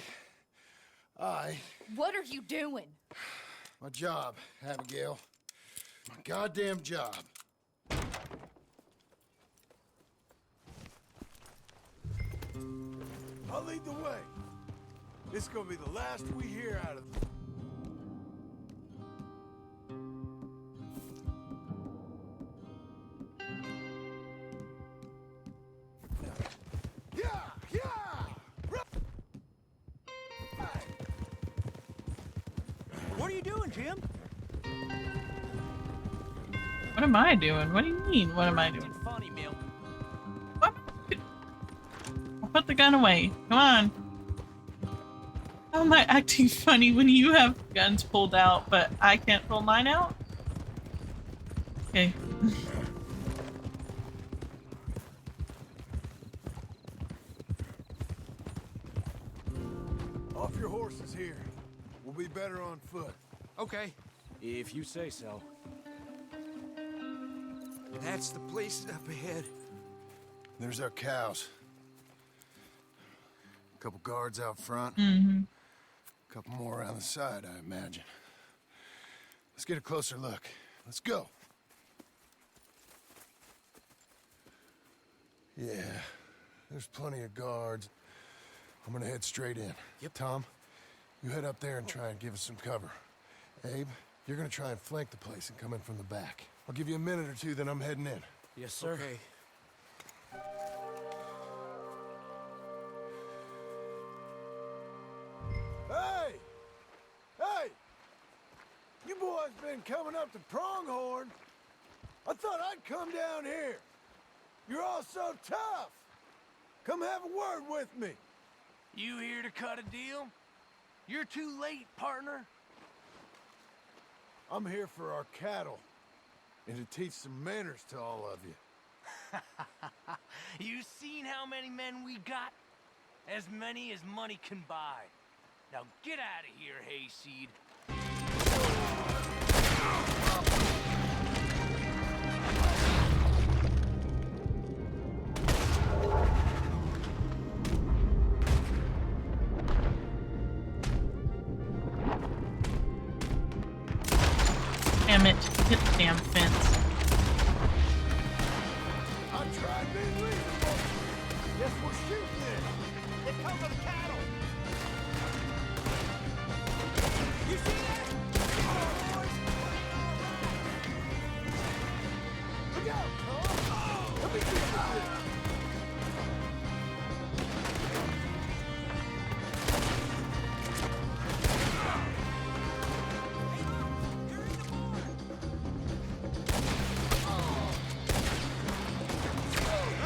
are you doing? My job, Abigail. My goddamn job. I'll lead the way. This is gonna be the last we hear out of them. What are you doing, Jim? What am I doing? What do you mean, what am I doing? Funny, Milton. What? I'll put the gun away. Come on. How am I acting funny when you have guns pulled out, but I can't pull mine out? Okay. Off your horses here. We'll be better on foot. Okay. If you say so. That's the place up ahead. There's our cows. A couple guards out front. Mm-hmm. A couple more around the side, I imagine. Let's get a closer look. Let's go. Yeah, there's plenty of guards. I'm gonna head straight in. Yep. Tom, you head up there and try and give us some cover. Abe, you're gonna try and flank the place and come in from the back. I'll give you a minute or two, then I'm heading in. Yes, sir. Okay. Hey! Hey! You boys been coming up to Pronghorn. I thought I'd come down here. You're all so tough. Come have a word with me. You here to cut a deal? You're too late, partner. I'm here for our cattle. and to teach some manners to all of you. You seen how many men we got? As many as money can buy. Now get out of here, hayseed. Damn it. Hit the damn fence. I tried being reasonable. Guess we're shooting it. Here come the cattle. You see that? Come on, boys. Look out, Tom. Let me get this.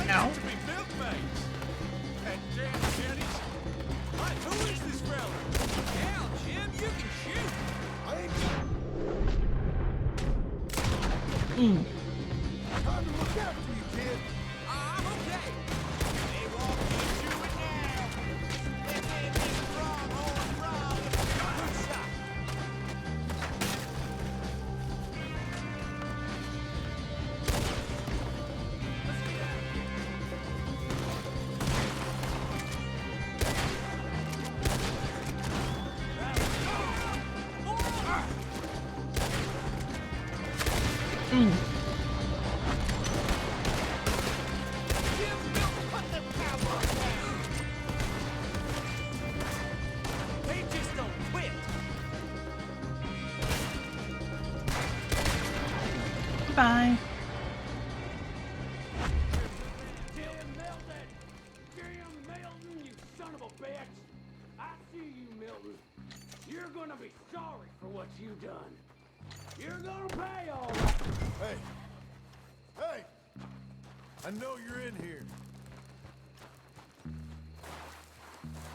Ow. To be milkmaids. And damn Jenny's. Hey, who is this fella? Hell, Jim, you can shoot. I ain't Mm. time to look after you, kid. I'm okay. They won't get you it now. They made this pronghorn problem. Good shot. Mm. They just don't quit. Bye. Jim Milton! Jim Milton, you son of a bitch! I see you, Milton. You're gonna be sorry for what you done. You're gonna pay all right. Hey. Hey. I know you're in here.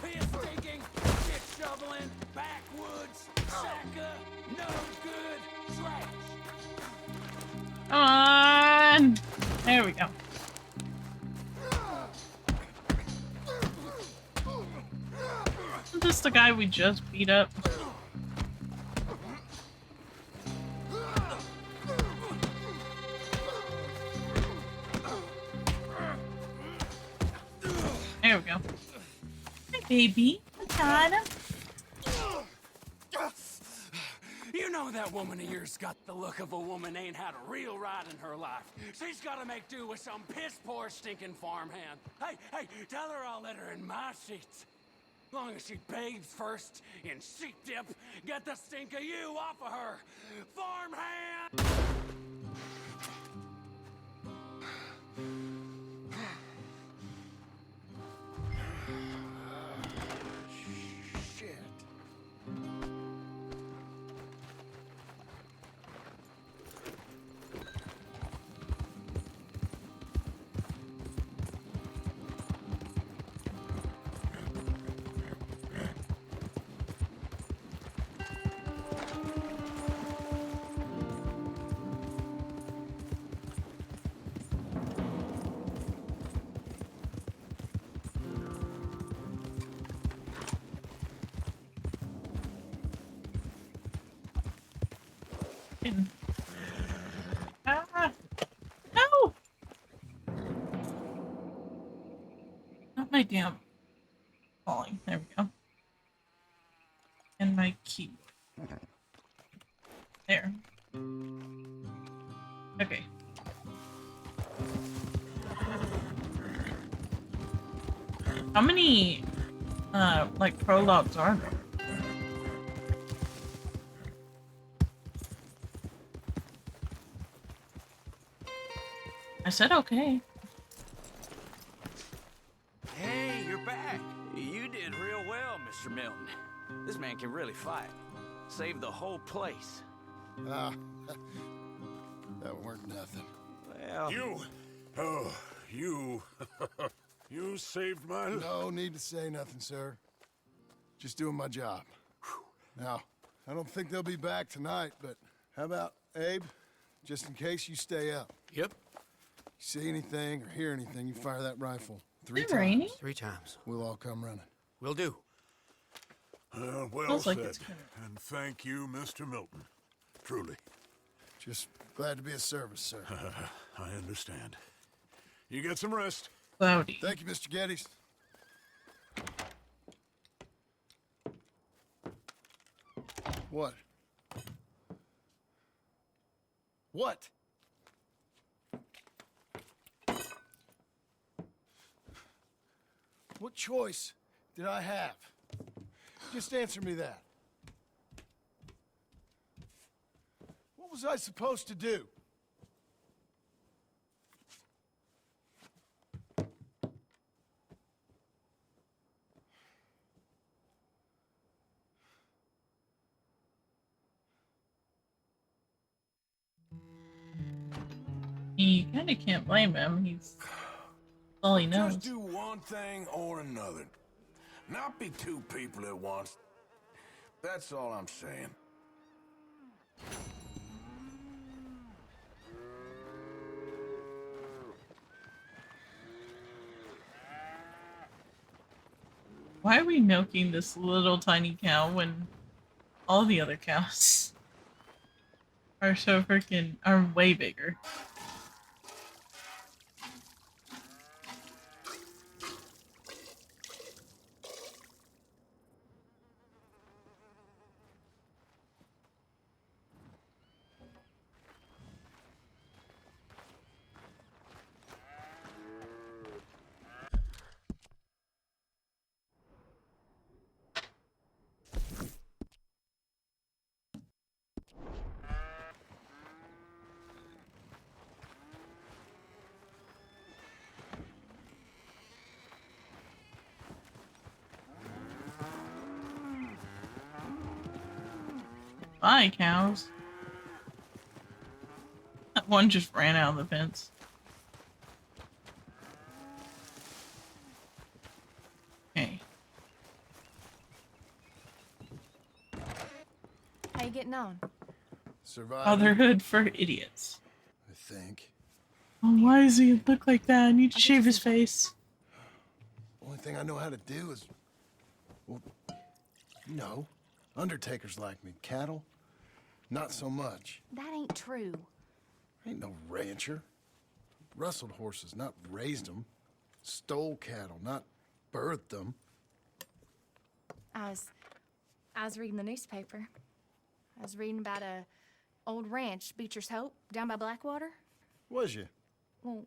Piss digging, shit shoveling, backwoods, sacker, no good, trash. Come on. There we go. Isn't this the guy we just beat up? There we go. Hi, baby. I got him. You know that woman of yours got the look of a woman ain't had a real ride in her life. She's gotta make do with some piss-poor stinking farmhand. Hey, tell her I'll let her in my sheets. Long as she bathes first in sheep dip, get the stink of you off of her. Farmhand! Shit. Ah! No! Not my damn falling. There we go. And my key. There. Okay. How many, like, prologues are there? I said okay. Hey, you're back. You did real well, Mr. Milton. This man can really fight. Saved the whole place. That weren't nothing. Well... You You saved my life. No need to say nothing, sir. Just doing my job. Now, I don't think they'll be back tonight, but how about Abe? just in case you stay up. Yep. You see anything or hear anything, you fire that rifle 3 Is it times. raining? 3 times. We'll all come running. Will do. Well Feels like said. it's gonna- And thank you, Mr. Milton. Truly. Just glad to be of service, sir. I understand. You get some rest. Cloudy. Thank you, Mr. Geddes. What? What? What choice did I have? Just answer me that. What was I supposed to do? You kind of can't blame him. He's all he knows. Just do one thing or another. Not be two people at once. That's all I'm saying. Why are we milking this little tiny cow when all the other cows are are way bigger? Bye, cows. That one just ran out of the fence. Okay. How you getting on? Survive. Fatherhood for idiots. I think. Oh, why does he look like that? I need to shave his face. Only thing I know how to do is, well, you know, undertakers like me. Cattle, not so much. That ain't true. Ain't no rancher. Rustled horses, not raised them. Stole cattle, not birthed them. I was reading the newspaper. I was reading about a old ranch, Beecher's Hope, down by Blackwater. Was you? Well,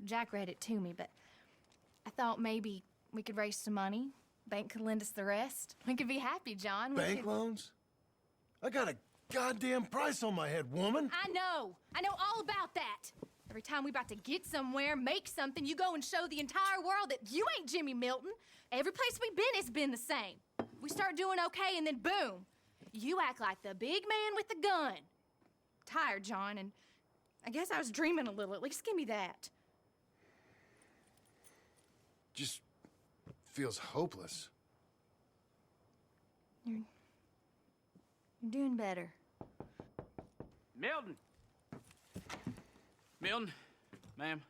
Jack read it to me, but I thought maybe we could raise some money. Bank could lend us the rest. We could be happy, John. Bank loans? I got a goddamn price on my head, woman. I know all about that. Every time we about to get somewhere, make something, you go and show the entire world that you ain't Jimmy Milton. Every place we've been, it's been the same. We start doing okay, and then boom, you act like the big man with the gun. Tired, John, and I guess I was dreaming a little. At least give me that. Just feels hopeless. You're doing better. Milton! Milton, ma'am.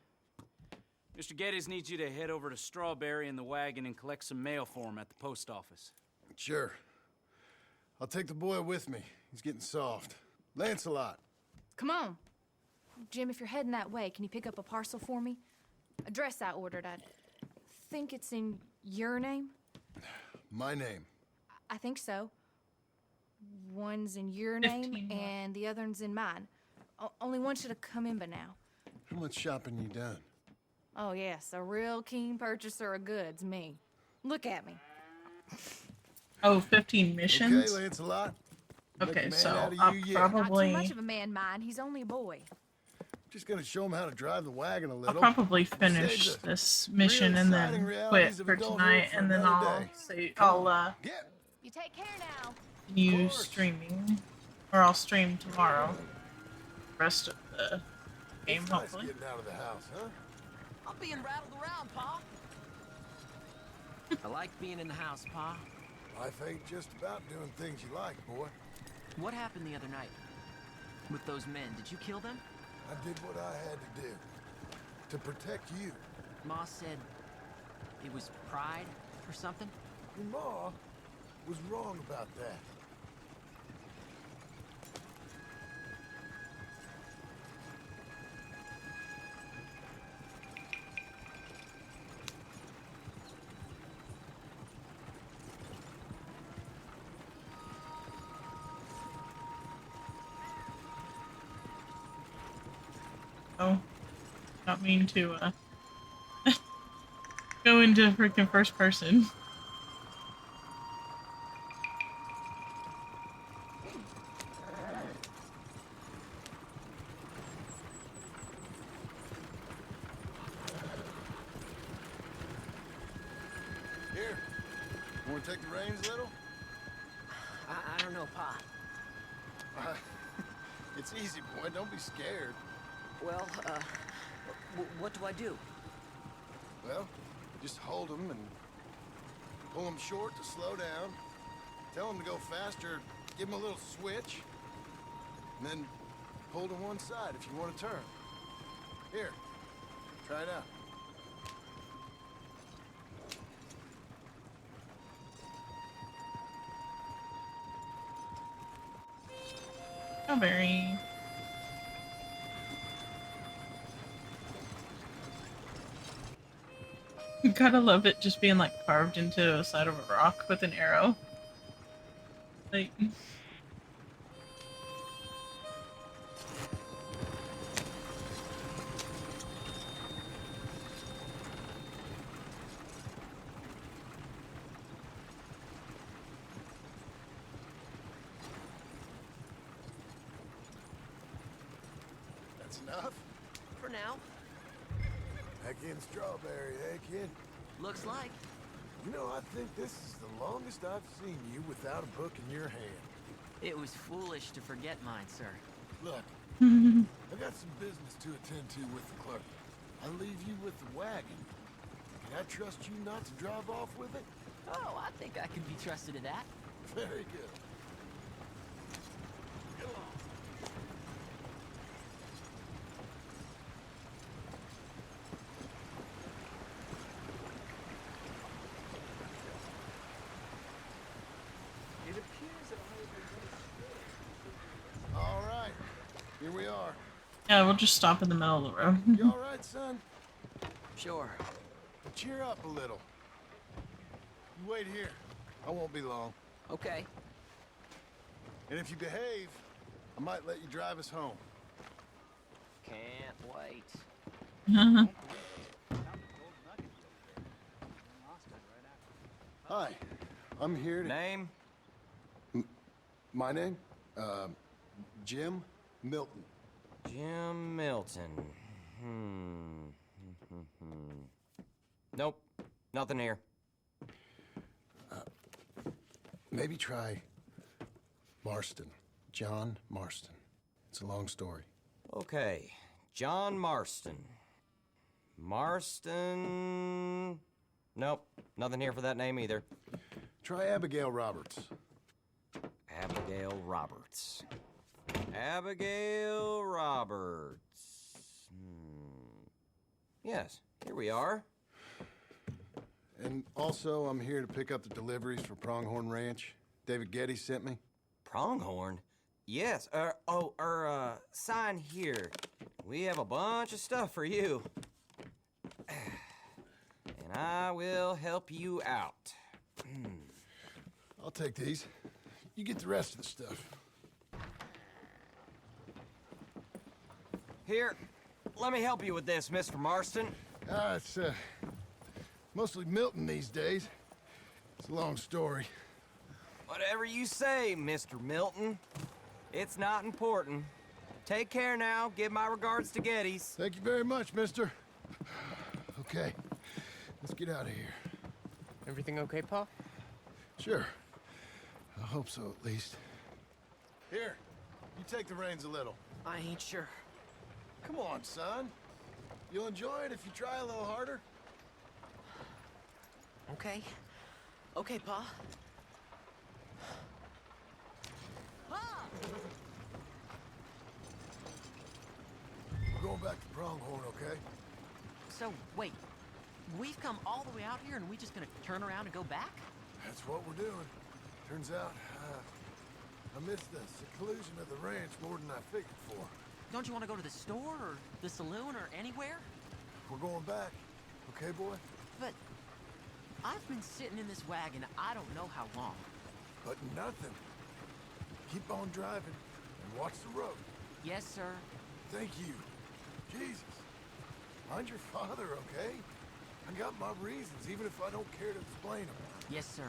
Mr. Geddes needs you to head over to Strawberry in the wagon and collect some mail for him at the post office. Sure. I'll take the boy with me. He's getting soft. Lancelot. Come on. Jim, if you're heading that way, can you pick up a parcel for me? A dress I ordered. I think it's in your name? My name. I think so. One's in your name, 15 more. and the other one's in mine. Only one should have come in by now. How much shopping you done? Oh, yes, a real keen purchaser of goods, me. Look at me. Oh, 15 missions? Okay, Lancelot. Okay, Make a man so out of I'll you yet. probably... Not too much of a man, mind. He's only a boy. Just gonna show him how to drive the wagon a I'll little. probably Saves finish us this mission and exciting then realities quit of for adulthood tonight, for and then another I'll day. say Come I'll You take care now. continue streaming, or I'll stream tomorrow. The rest of the game, It's nice hopefully. getting out of the house, huh? I'm being rattled around, Pa. I like being in the house, Pa. Life ain't just about doing things you like, boy. What happened the other night? With those men, did you kill them? I did what I had to do. To protect you. Ma said it was pride or something? Your Ma was wrong about that. Oh, not mean to go into freaking first person. Here, want to take the reins a little? I don't know, Pa. It's easy, boy. Don't be scared. Well, what do I do? Well, just hold them and pull them short to slow down. Tell them to go faster. Give them a little switch. And then pull to one side if you want to turn. Here, try it out. Strawberry. Gotta love it just being like carved into the side of a rock with an arrow. Like. That's enough? For now. Back in Strawberry, eh, kid? Looks like. You know, I think this is the longest I've seen you without a book in your hand. It was foolish to forget mine, sir. Look, I got some business to attend to with the clerk. I'll leave you with the wagon. Can I trust you not to drive off with it? Oh, I think I could be trusted to that. Very good. Come on. It appears that I have All right, here we are. Yeah, we'll just stop in the middle of the road. You all right, son? Sure. Cheer up a little. You wait here. I won't be long. Okay. And if you behave, I might let you drive us home. Can't wait. Hi, I'm here to... Name? My name? Jim Milton. Jim Milton. Nope. Nothing here. Maybe try Marston. John Marston. It's a long story. Okay. John Marston. Marston... Nope. Nothing here for that name either. Try Abigail Roberts. Abigail Roberts. Abigail Roberts. Yes, here we are. And also, I'm here to pick up the deliveries for Pronghorn Ranch. David Getty sent me. Pronghorn? Yes, sign here. We have a bunch of stuff for you. And I will help you out. I'll take these. You get the rest of the stuff. Here, let me help you with this, Mr. Marston. It's, mostly Milton these days. It's a long story. Whatever you say, Mr. Milton. It's not important. Take care now. Give my regards to Geddes. Thank you very much, mister. Okay, let's get out of here. Everything okay, Pa? Sure. I hope so, at least. Here, you take the reins a little. I ain't sure. Come on, son. You'll enjoy it if you try a little harder. Okay. Okay, Pa. going back to Pronghorn, okay? So, wait. We've come all the way out here and we just gonna turn around and go back? That's what we're doing. Turns out, I missed the seclusion of the ranch more than I figured for. Don't you want to go to the store or the saloon or anywhere? We're going back, okay, boy? But I've been sitting in this wagon I don't know how long. But nothing. Keep on driving and watch the road. Yes, sir. Thank you. Jesus. Mind your father, okay? I got my reasons, even if I don't care to explain them. Yes, sir.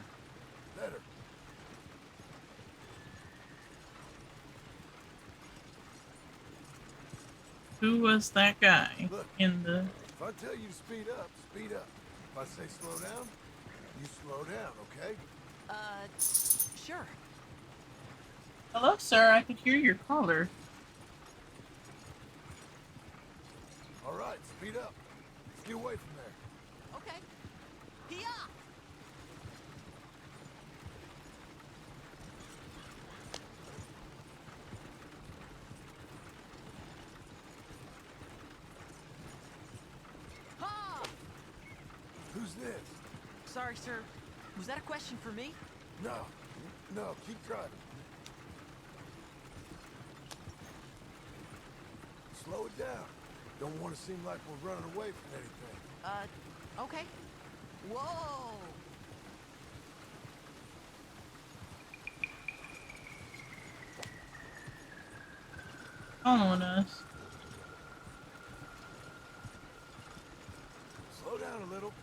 Better. Who was that guy? Look, in the... If I tell you to speed up, speed up. If I say slow down, you slow down, okay? Sure. Hello, sir. I could hear your caller. All right, speed up. Let's get away from there. Okay. Here. Who's this? Sorry, sir. Was that a question for me? No, keep driving. Slow it down. Don't want to seem like we're running away from anything. Okay. Whoa! Following us. Slow down a little.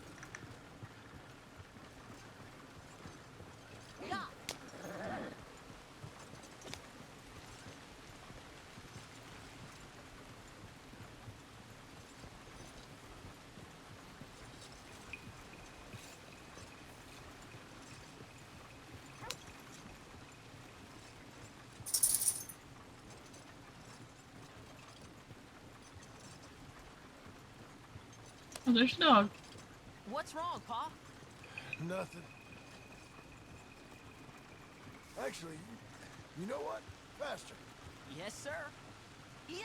Oh, there's a dog. What's wrong, Pa? Nothing. Actually, you know what? Faster. Yes, sir. Yeah.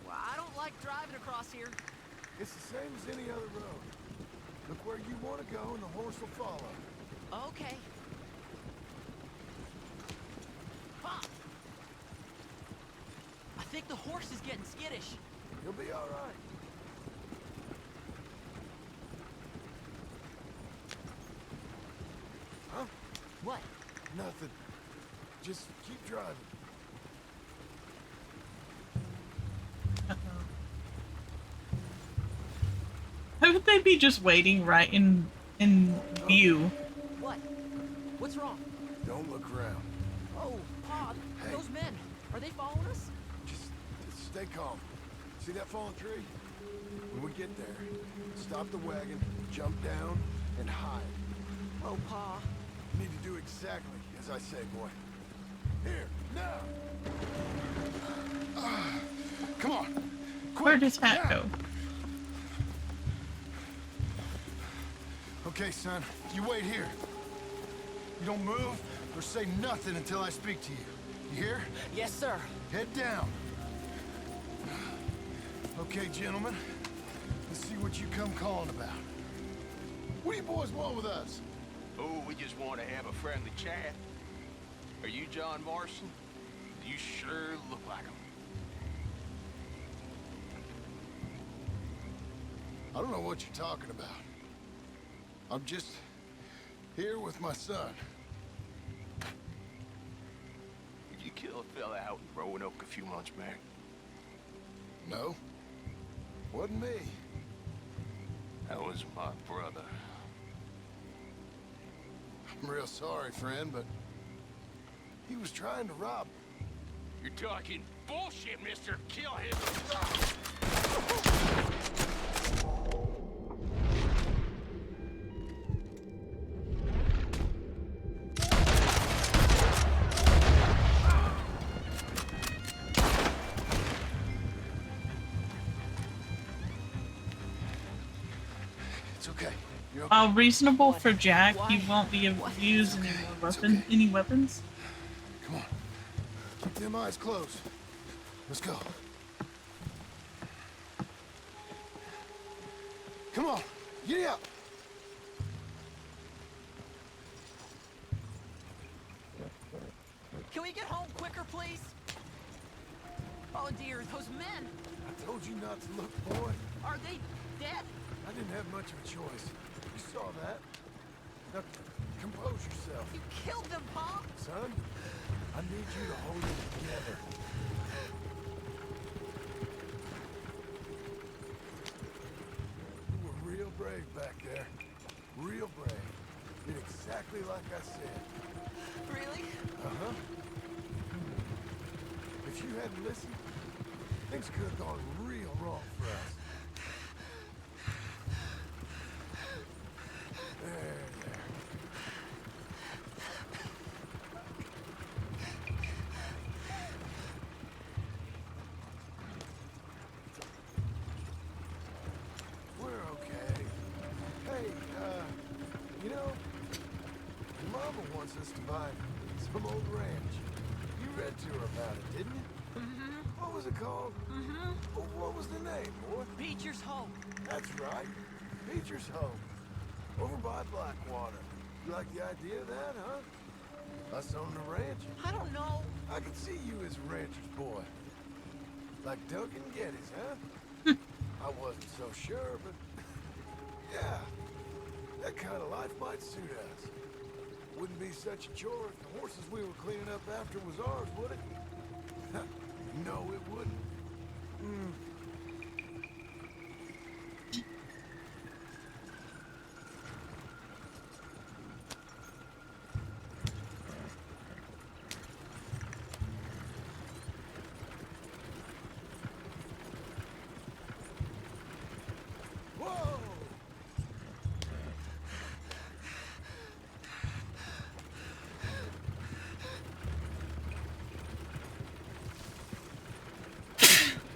Well, I don't like driving across here. It's the same as any other road. Look where you want to go and the horse will follow. Okay. Pa! I think the horse is getting skittish. You'll be all right. Huh? What? Nothing. Just keep driving. How would they be just waiting right in view? What? What's wrong? Don't look around. Oh, Pa, Hey. those men, are they following us? Just stay calm. See that fallen tree? When we get there, stop the wagon, jump down, and hide. Oh, Pa. You need to do exactly as I say, boy. Here, now! Come on! Quick, Where does Hat now. go? Okay, son, you wait here. You don't move or say nothing until I speak to you. You hear? Yes, sir. Head down. Okay, gentlemen. Let's see what you come calling about. What do you boys want with us? Oh, we just want to have a friendly chat. Are you John Marston? You sure look like him. I don't know what you're talking about. I'm just here with my son. Did you kill a fella out in Roanoke a few months back? No. Wasn't me. That was my brother. I'm real sorry, friend, but he was trying to rob me. You're talking bullshit, mister. Kill him. It's okay. You're okay. While reasonable for Jack, he won't be able to use any weapons. Come on. them eyes closed. Let's go. Come on, get up. Can we get home quicker, please? Oh dear, those men. I told you not to look, boy. Are they dead? I didn't have much of a choice. You saw that. Now, compose yourself. You killed them, Pa! Son, I need you to hold it together. You were real brave back there. Real brave. Did exactly like I said. Really? Uh-huh. If you hadn't listened, things could have gone real wrong for us. There. We're okay. Hey, you know, your mama wants us to buy some old ranch. You read to her about it, didn't you? Mm-hmm. What was it called? Mm-hmm. Oh, what was the name, boy? Beecher's home. That's right. Beecher's home. Over by Blackwater. You like the idea of that, huh? Us owning a ranch? I don't know. I could see you as a rancher's boy. Like Duncan Geddes, huh? I wasn't so sure, but... yeah. That kind of life might suit us. Wouldn't be such a chore if the horses we were cleaning up after was ours, would it? No, it wouldn't. Whoa!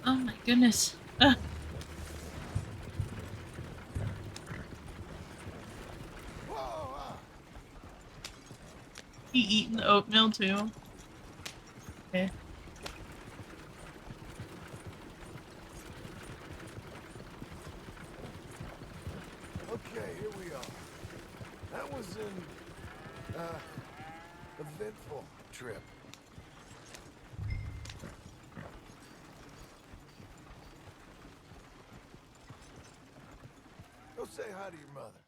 Oh my goodness. He eating the oatmeal too. Okay. Okay, here we are. That was an, eventful trip. Go say hi to your mother.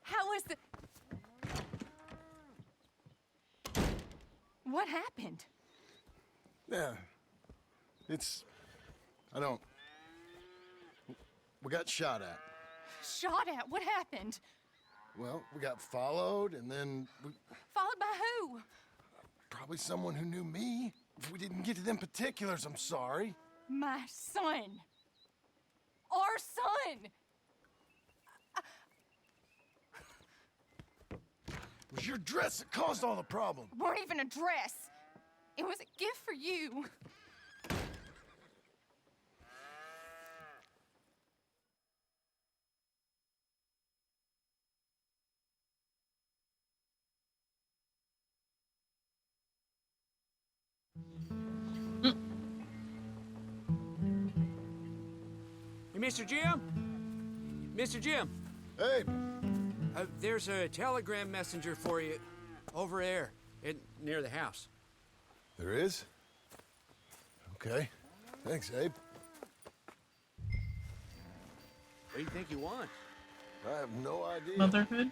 How was the... What happened? Yeah. It's... I don't... We got shot at. Shot at? What happened? Well, we got followed, and then we... Followed by who? Probably someone who knew me. If we didn't get to them particulars, I'm sorry. My son. Our son. It was your dress that caused all the problem. It weren't even a dress. It was a gift for you. Hey, Mr. Jim? Mr. Jim? Hey! There's a telegram messenger for you over there, near the house. There is? Okay. Thanks, Abe. What do you think you want? I have no idea. Motherhood?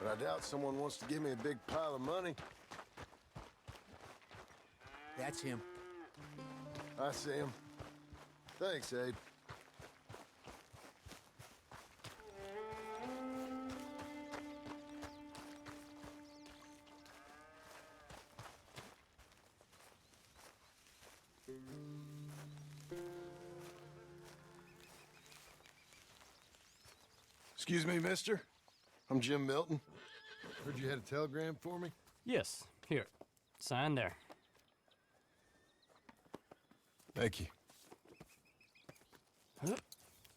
But I doubt someone wants to give me a big pile of money. That's him. I see him. Thanks, Abe. Excuse me, mister. I'm Jim Milton. Heard you had a telegram for me? Yes. Here. Sign there. Thank you.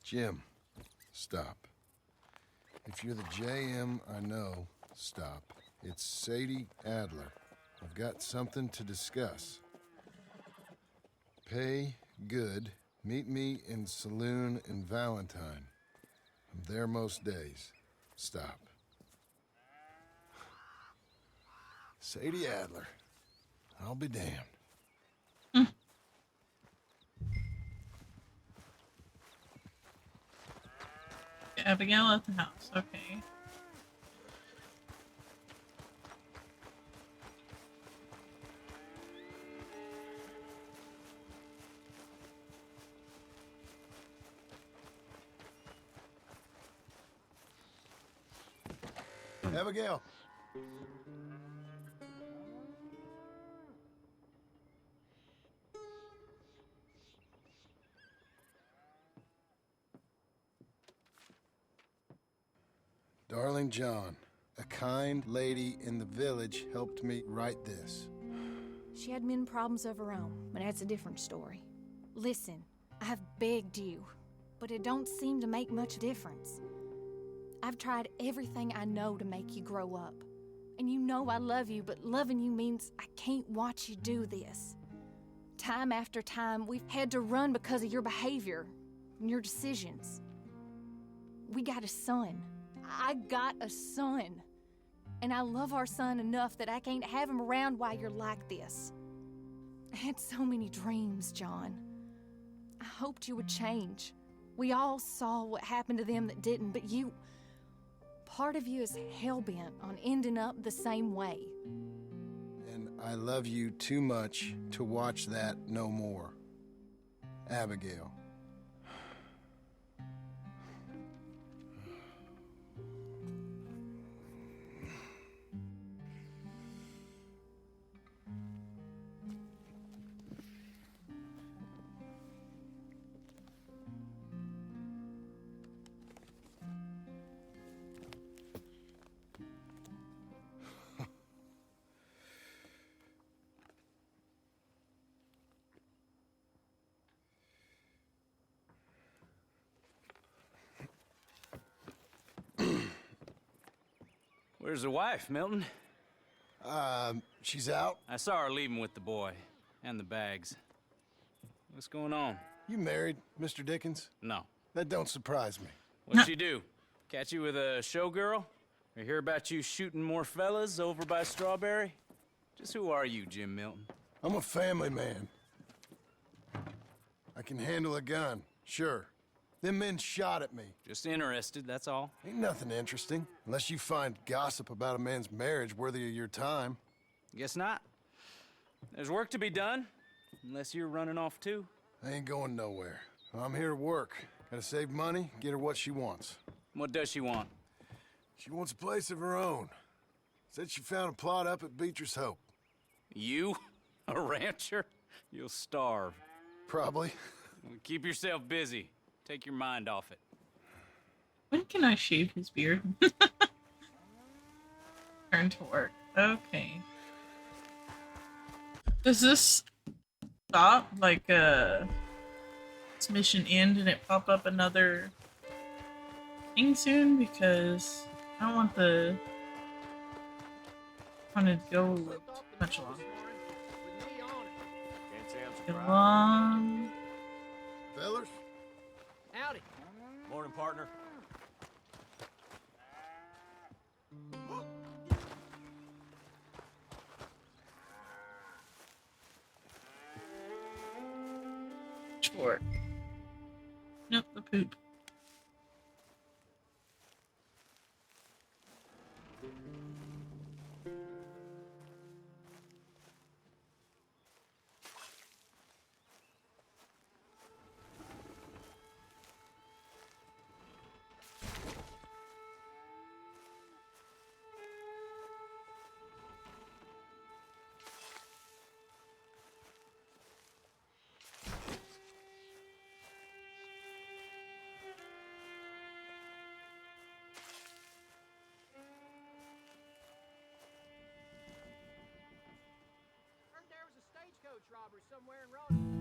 Jim, stop. If you're the JM I know, stop. It's Sadie Adler. I've got something to discuss. Pay good. Meet me in Saloon in Valentine. I'm there most days. Stop. Sadie Adler. I'll be damned. Abigail at the house, okay. Abigail. Darling John, a kind lady in the village helped me write this. She had men problems of her own, but that's a different story. Listen, I've begged you, but it don't seem to make much difference. I've tried everything I know to make you grow up. And you know I love you, but loving you means I can't watch you do this. Time after time, we've had to run because of your behavior and your decisions. We got a son. I got a son. And I love our son enough that I can't have him around while you're like this. I had so many dreams, John. I hoped you would change. We all saw what happened to them that didn't, but you... Part of you is hell-bent on ending up the same way. And I love you too much to watch that no more. Abigail. Where's the wife, Milton? She's out. I saw her leaving with the boy. And the bags. What's going on? You married, Mr. Dickens? No. That don't surprise me. What'd she do? Catch you with a showgirl? Or hear about you shooting more fellas over by Strawberry? Just who are you, Jim Milton? I'm a family man. I can handle a gun, sure. Them men shot at me. Just interested, that's all. Ain't nothing interesting, unless you find gossip about a man's marriage worthy of your time. Guess not. There's work to be done, unless you're running off too. I ain't going nowhere. I'm here to work. Gotta save money, get her what she wants. What does she want? She wants a place of her own. Said she found a plot up at Beecher's Hope. You? A rancher? You'll starve. Probably. Well, keep yourself busy. Take your mind off it. When can I shave his beard? Turn to work. Okay. Does this stop? Like, this mission end and it pop up another thing soon? Because I don't want the... I want to go much longer. Go on. Fellers? Howdy. Morning, partner. Sure. Nope, the poop. Stagecoach robbery somewhere in Raleigh.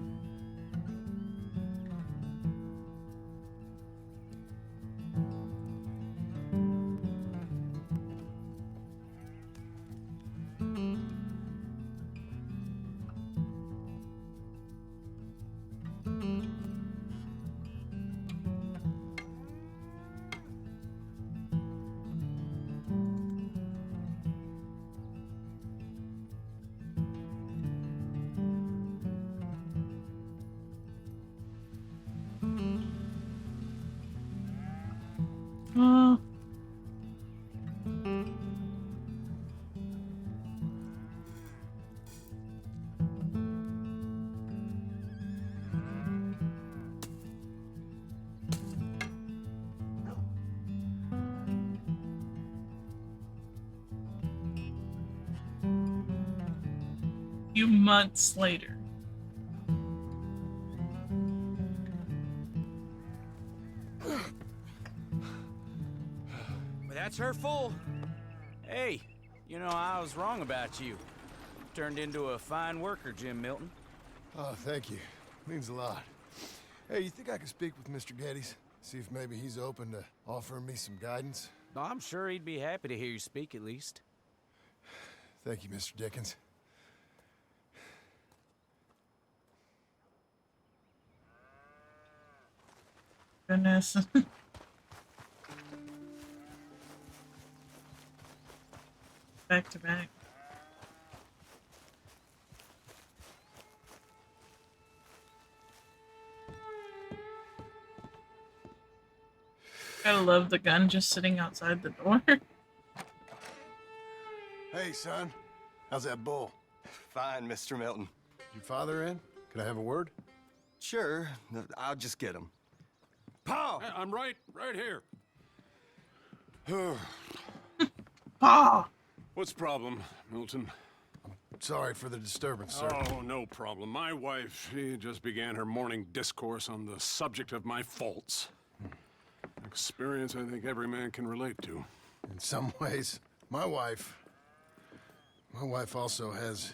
few months later. But that's her full. Hey, you know, I was wrong about you. Turned into a fine worker, Jim Milton. Oh, thank you. Means a lot. Hey, you think I could speak with Mr. Geddes? See if maybe he's open to offering me some guidance? No, I'm sure he'd be happy to hear you speak, at least. Thank you, Mr. Dickens. Goodness. Back to back. Gotta love the gun just sitting outside the door. Hey, son. How's that bull? Fine, Mr. Milton. Your father in? Can I have a word? Sure. I'll just get him. Pa! Hey, I'm right here. Pa! What's the problem, Milton? Sorry for the disturbance, sir. Oh, no problem. My wife, she just began her morning discourse on the subject of my faults. Experience I think every man can relate to. In some ways, my wife also has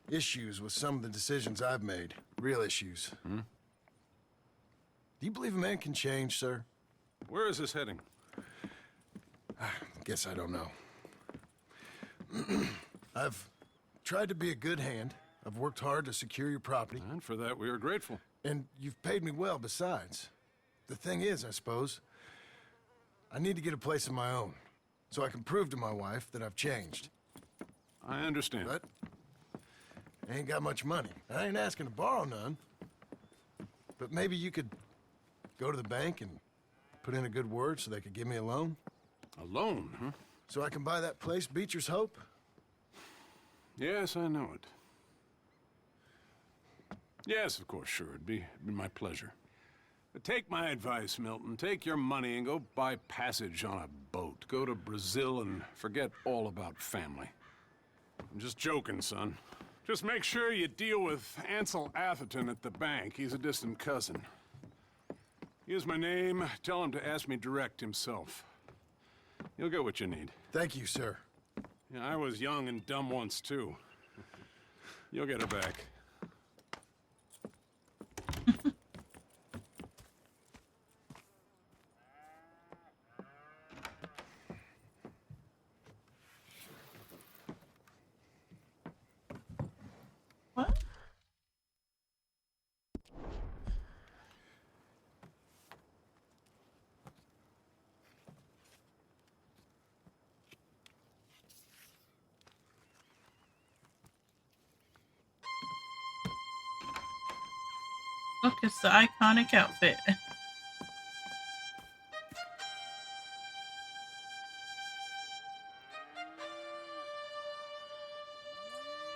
issues with some of the decisions I've made. Real issues. Hmm? Do you believe a man can change, sir? Where is this heading? Guess I don't know. I've tried to be a good hand. I've worked hard to secure your property. And for that, we are grateful. And you've paid me well besides. The thing is, I suppose, I need to get a place of my own, so I can prove to my wife that I've changed. I understand. But I ain't got much money. I ain't asking to borrow none. But maybe you could go to the bank and put in a good word so they could give me a loan? A loan, huh? So I can buy that place, Beecher's Hope? Yes, I know it. Yes, of course, sure. It'd be my pleasure. But take my advice, Milton. Take your money and go buy passage on a boat. Go to Brazil and forget all about family. I'm just joking, son. Just make sure you deal with Ansel Atherton at the bank. He's a distant cousin. Use my name. Tell him to ask me direct himself. You'll get what you need. Thank you, sir. Yeah, I was young and dumb once, too. You'll get her back. What? Look, it's the iconic outfit.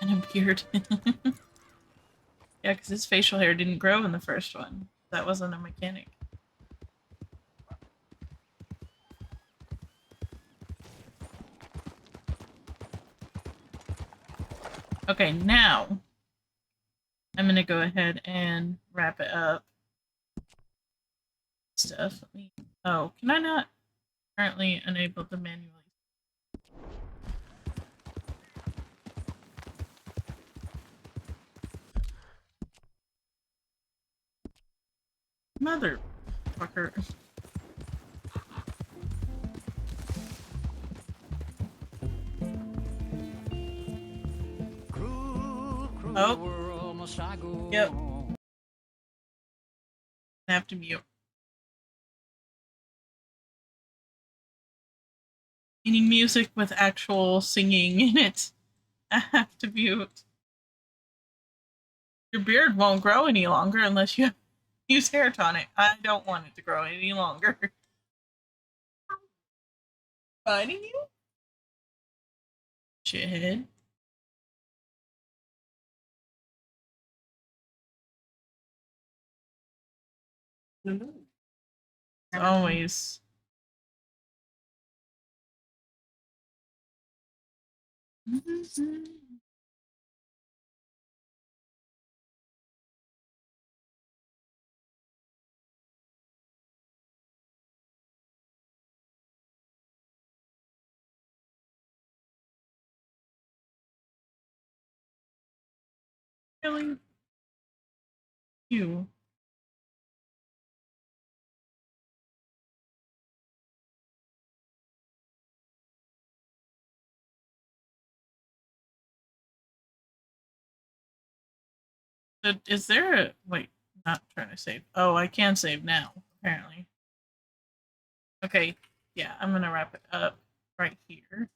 And a beard. Yeah, because his facial hair didn't grow in the first one. That wasn't a mechanic. Okay, now I'm gonna go ahead and wrap it up. Stuff. Oh, can I not currently enable the manually? Motherfucker. Oh. Yep. I have to mute. Any music with actual singing in it, I have to mute. Your beard won't grow any longer unless you use hair tonic. I don't want it to grow any longer. Fighting you? Shithead. Always. Really? You. Is there a... Wait, not trying to save. Oh, I can save now, apparently. Okay, yeah, I'm gonna wrap it up right here.